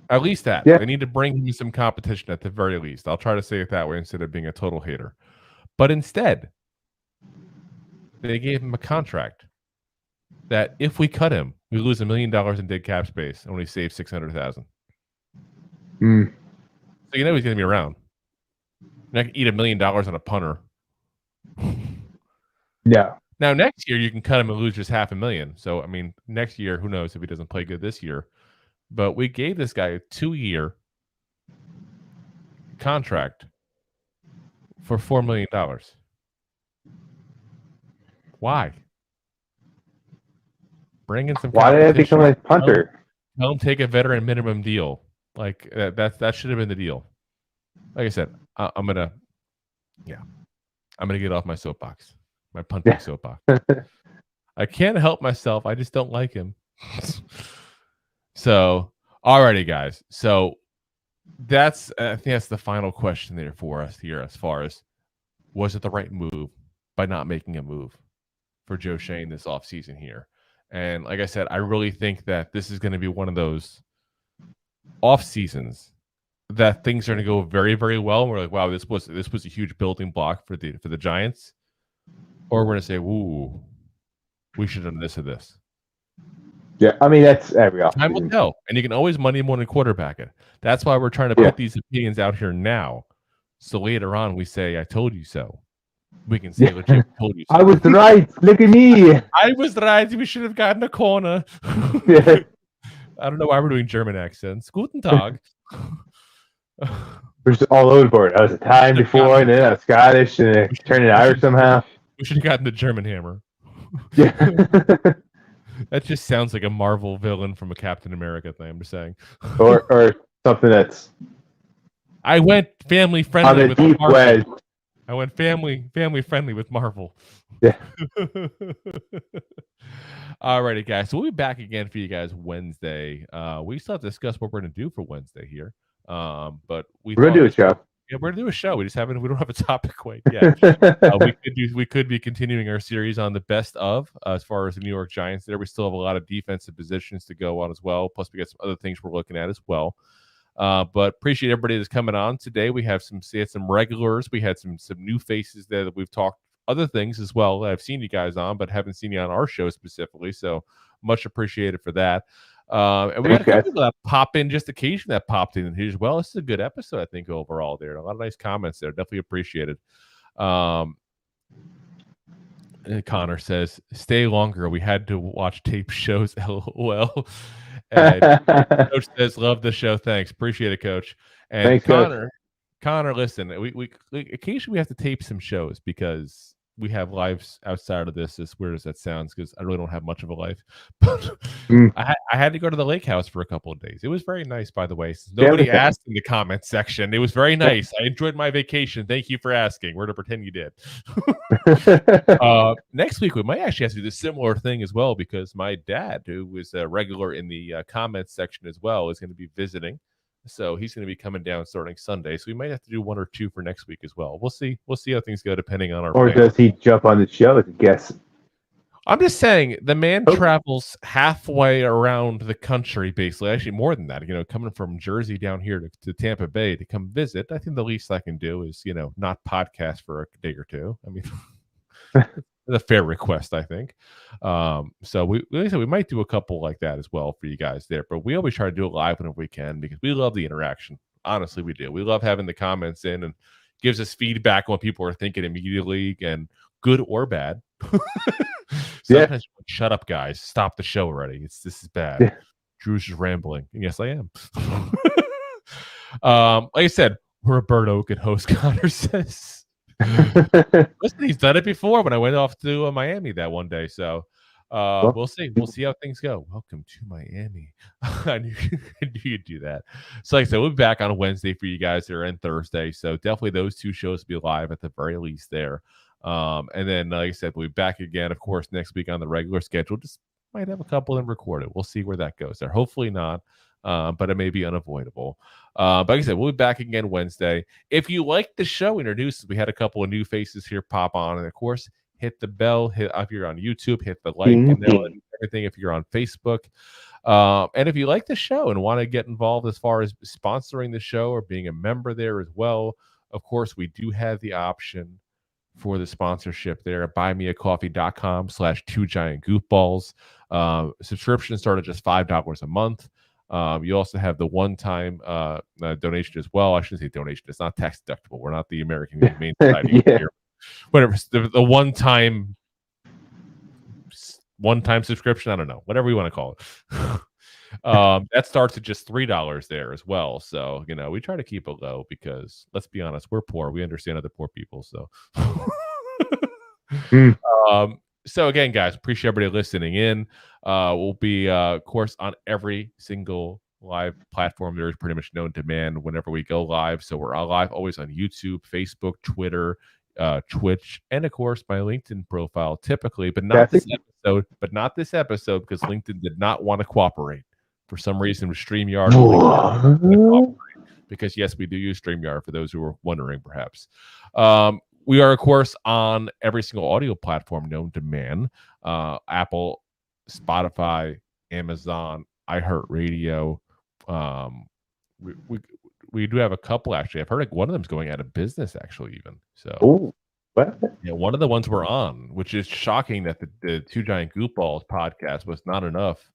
Speaker 2: At least that.
Speaker 3: Yeah.
Speaker 2: They need to bring you some competition at the very least. I'll try to say it that way instead of being a total hater. But instead, they gave him a contract that if we cut him, we lose $1 million in dead cap space and we save $600,000.
Speaker 3: Mm.
Speaker 2: So he's going to be around. You're not going to eat $1 million on a punter.
Speaker 3: Yeah.
Speaker 2: Now, next year, you can cut him and lose just $500,000. So, I mean, next year, who knows if he doesn't play good this year. But we gave this guy a 2-year contract for $4 million. Why? Bring in some
Speaker 3: Why did it become a punter?
Speaker 2: Tell him take a veteran minimum deal. Like, that should have been the deal. Like I said, I'm gonna get off my soapbox, my punting soapbox. I can't help myself. I just don't like him. So, alrighty, guys. So I think that's the final question there for us here, as far as was it the right move by not making a move for Joe Schoen this offseason here? And like I said, I really think that this is going to be one of those off seasons that things are going to go very, very well. And we're like, wow, this was a huge building block for the Giants. Or we're going to say, ooh, we should have done this or this.
Speaker 3: Yeah, I mean, that's every offseason.
Speaker 2: Time will tell. And you can always Monday morning quarterback it. That's why we're trying to put these opinions out here now. So later on, we say, I told you so. We can say, legit, told you so.
Speaker 3: I was right. Look at me.
Speaker 2: I was right. We should have gotten a corner.
Speaker 3: Yeah.
Speaker 2: I don't know why we're doing German accents. Guten Tag.
Speaker 3: We're just all over the board. I was Italian before, and then I was Scottish, and then turned it Irish somehow.
Speaker 2: We should have gotten the German hammer.
Speaker 3: Yeah.
Speaker 2: That just sounds like a Marvel villain from a Captain America thing, I'm just saying.
Speaker 3: or something that's...
Speaker 2: I went family friendly with
Speaker 3: deep
Speaker 2: Marvel.
Speaker 3: wedge.
Speaker 2: I went family friendly with Marvel.
Speaker 3: Yeah.
Speaker 2: Alrighty, guys. So we'll be back again for you guys Wednesday. We still have to discuss what we're going to do for Wednesday here. But we're
Speaker 3: going to do a show.
Speaker 2: Yeah, we're going to do a show. We don't have a topic quite yet. We could be continuing our series on the best of as far as the New York Giants. There, we still have a lot of defensive positions to go on as well. Plus, we got some other things we're looking at as well. But appreciate everybody that's coming on today. We have some regulars. We had some new faces there that we've talked other things as well that I've seen you guys on, but haven't seen you on our show specifically. So much appreciated for that. And we had a couple people that pop in just occasionally that popped in here as well. This is a good episode, I think, overall there. A lot of nice comments there. Definitely appreciated. Connor says, stay longer. We had to watch tape shows. LOL. And Coach says, love the show. Thanks. Appreciate it, Coach. And
Speaker 3: thanks,
Speaker 2: Connor, listen, we occasionally we have to tape some shows because we have lives outside of this, as weird as that sounds, because I really don't have much of a life. But I had to go to the lake house for a couple of days. It was very nice, by the way. Nobody asked in the comments section. It was very nice. I enjoyed my vacation. Thank you for asking. We're to pretend you did. Next week, we might actually have to do the similar thing as well, because my dad, who was a regular in the comments section as well, is going to be visiting. So he's going to be coming down starting Sunday. So we might have to do 1 or 2 for next week as well. We'll see. We'll see how things go depending on our.
Speaker 3: Or does he jump on the show as a guest?
Speaker 2: I'm just saying the man travels halfway around the country, basically. Actually, more than that. Coming from Jersey down here to Tampa Bay to come visit. I think the least I can do is not podcast for a day or two. I mean, a fair request, I think. So we might do a couple like that as well for you guys there, but we always try to do it live whenever we can because we love the interaction. Honestly, we do. We love having the comments in and gives us feedback on what people are thinking immediately, and good or bad. Sometimes shut up, guys. Stop the show already. This is bad. Yeah. Drew's just rambling. And yes, I am. Like I said, Roberto could host, Connor says. Listen, he's done it before when I went off to Miami that one day. So we'll see. We'll see how things go. Welcome to Miami. I knew you'd do that. So like I said, we'll be back on a Wednesday for you guys there and Thursday. So definitely those 2 shows will be live at the very least there. And then, like I said, we'll be back again, of course, next week on the regular schedule. Just might have a couple of them recorded. We'll see where that goes there. Hopefully not. But it may be unavoidable. But like I said, we'll be back again Wednesday. If you like the show introduced, we had a couple of new faces here pop on. And, of course, hit the bell. If you're on YouTube, hit the like and everything if you're on Facebook. And if you like the show and want to get involved as far as sponsoring the show or being a member there as well, of course, we do have the option for the sponsorship there at buymeacoffee.com/2giantgoofballs. Subscriptions start at just $5 a month. You also have the one-time donation as well. I shouldn't say donation. It's not tax deductible. We're not the American Humane Society here. Whatever. The one-time subscription. I don't know. Whatever you want to call it. That starts at just $3 there as well. So, we try to keep it low because, let's be honest, we're poor. We understand other poor people. So, so again, guys, appreciate everybody listening in. We'll be, of course, on every single live platform there is pretty much known demand whenever we go live. So we're live always on YouTube, Facebook, Twitter, Twitch, and of course my LinkedIn profile typically, but not this episode. But not this episode because LinkedIn did not want to cooperate for some reason with StreamYard. Because yes, we do use StreamYard for those who are wondering, perhaps. We are, of course, on every single audio platform known to man. Apple, Spotify, Amazon, iHeartRadio. We do have a couple, actually. I've heard like one of them's going out of business, actually, even. So, what? Yeah, one of the ones we're on, which is shocking that the 2 Giant Goofballs podcast was not enough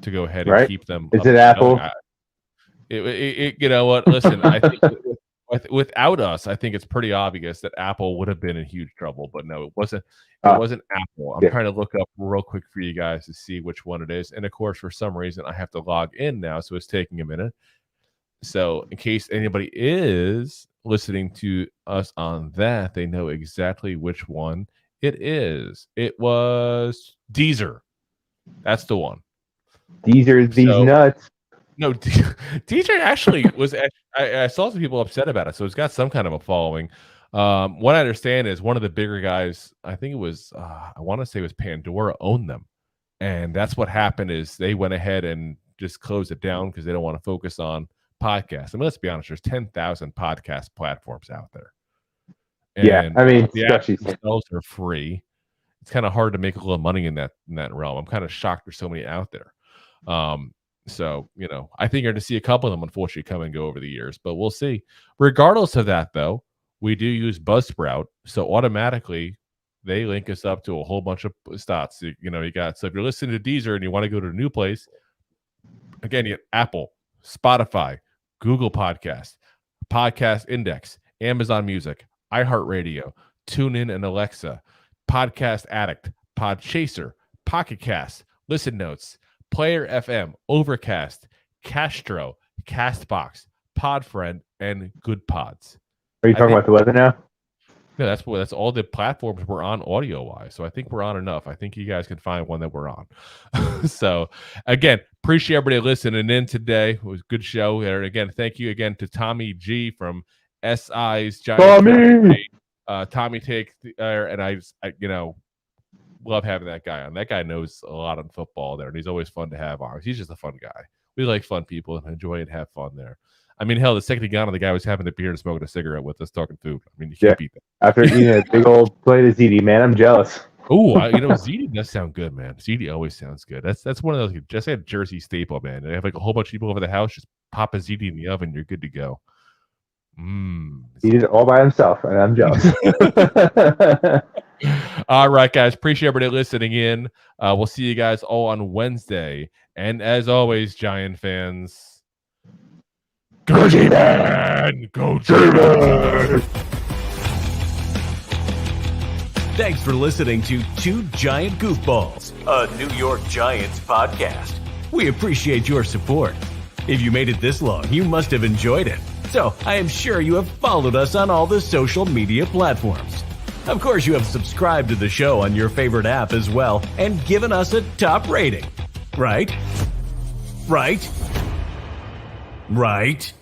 Speaker 2: to go ahead and keep them.
Speaker 3: Is it Apple?
Speaker 2: You know what? Listen, I think without us, I think it's pretty obvious that Apple would have been in huge trouble. But no, it wasn't. It wasn't Apple. I'm trying to look up real quick for you guys to see which one it is. And of course, for some reason, I have to log in now, so it's taking a minute. So in case anybody is listening to us on that, they know exactly which one it is. It was Deezer. That's the one.
Speaker 3: Deezer, these nuts.
Speaker 2: No, Deezer actually was. I saw some people upset about it, so it's got some kind of a following. What I understand is one of the bigger guys, I think it was, I want to say it was Pandora, owned them, and that's what happened. Is they went ahead and just closed it down because they don't want to focus on podcasts. I mean, let's be honest. There's 10,000 podcast platforms out there. And
Speaker 3: I mean,
Speaker 2: the apps themselves are free. It's kind of hard to make a little money in that realm. I'm kind of shocked there's so many out there. So, I think you're going to see a couple of them, unfortunately, come and go over the years, but we'll see. Regardless of that, though, we do use Buzzsprout. So automatically, they link us up to a whole bunch of stats. You got, so if you're listening to Deezer and you want to go to a new place, again, you have Apple, Spotify, Google Podcast, Podcast Index, Amazon Music, iHeartRadio, TuneIn and Alexa, Podcast Addict, Podchaser, Pocket Cast, Listen Notes, Player FM, Overcast, Castro, Castbox, Podfriend, and Good Pods.
Speaker 3: Are you talking about the weather now?
Speaker 2: Yeah, that's all the platforms we're on audio wise. So I think we're on enough. I think you guys can find one that we're on. So again, appreciate everybody listening in today. It was a good show. And again, thank you again to Tommy G from SI's Giant. Tommy Take, and I love having that guy on. That guy knows a lot on football there, and he's always fun to have on. He's just a fun guy. We like fun people and enjoy and have fun there. I mean, hell, the second he got on, the guy was having a beer and smoking a cigarette with us, talking food. I mean, you can't beat that.
Speaker 3: After eating a big old plate of Ziti, man, I'm jealous.
Speaker 2: Oh, Ziti does sound good, man. Ziti always sounds good. That's one of those just a Jersey staple, man. They have like a whole bunch of people over the house, just pop a Ziti in the oven, you're good to go.
Speaker 3: He did it all by himself, and I'm jealous.
Speaker 2: All right, guys. Appreciate everybody listening in. We'll see you guys all on Wednesday. And as always, Giant fans, go G-Man! Go G-Man!
Speaker 1: Thanks for listening to Two Giant Goofballs, a New York Giants podcast. We appreciate your support. If you made it this long, you must have enjoyed it. So I am sure you have followed us on all the social media platforms. Of course, you have subscribed to the show on your favorite app as well and given us a top rating. Right? Right? Right?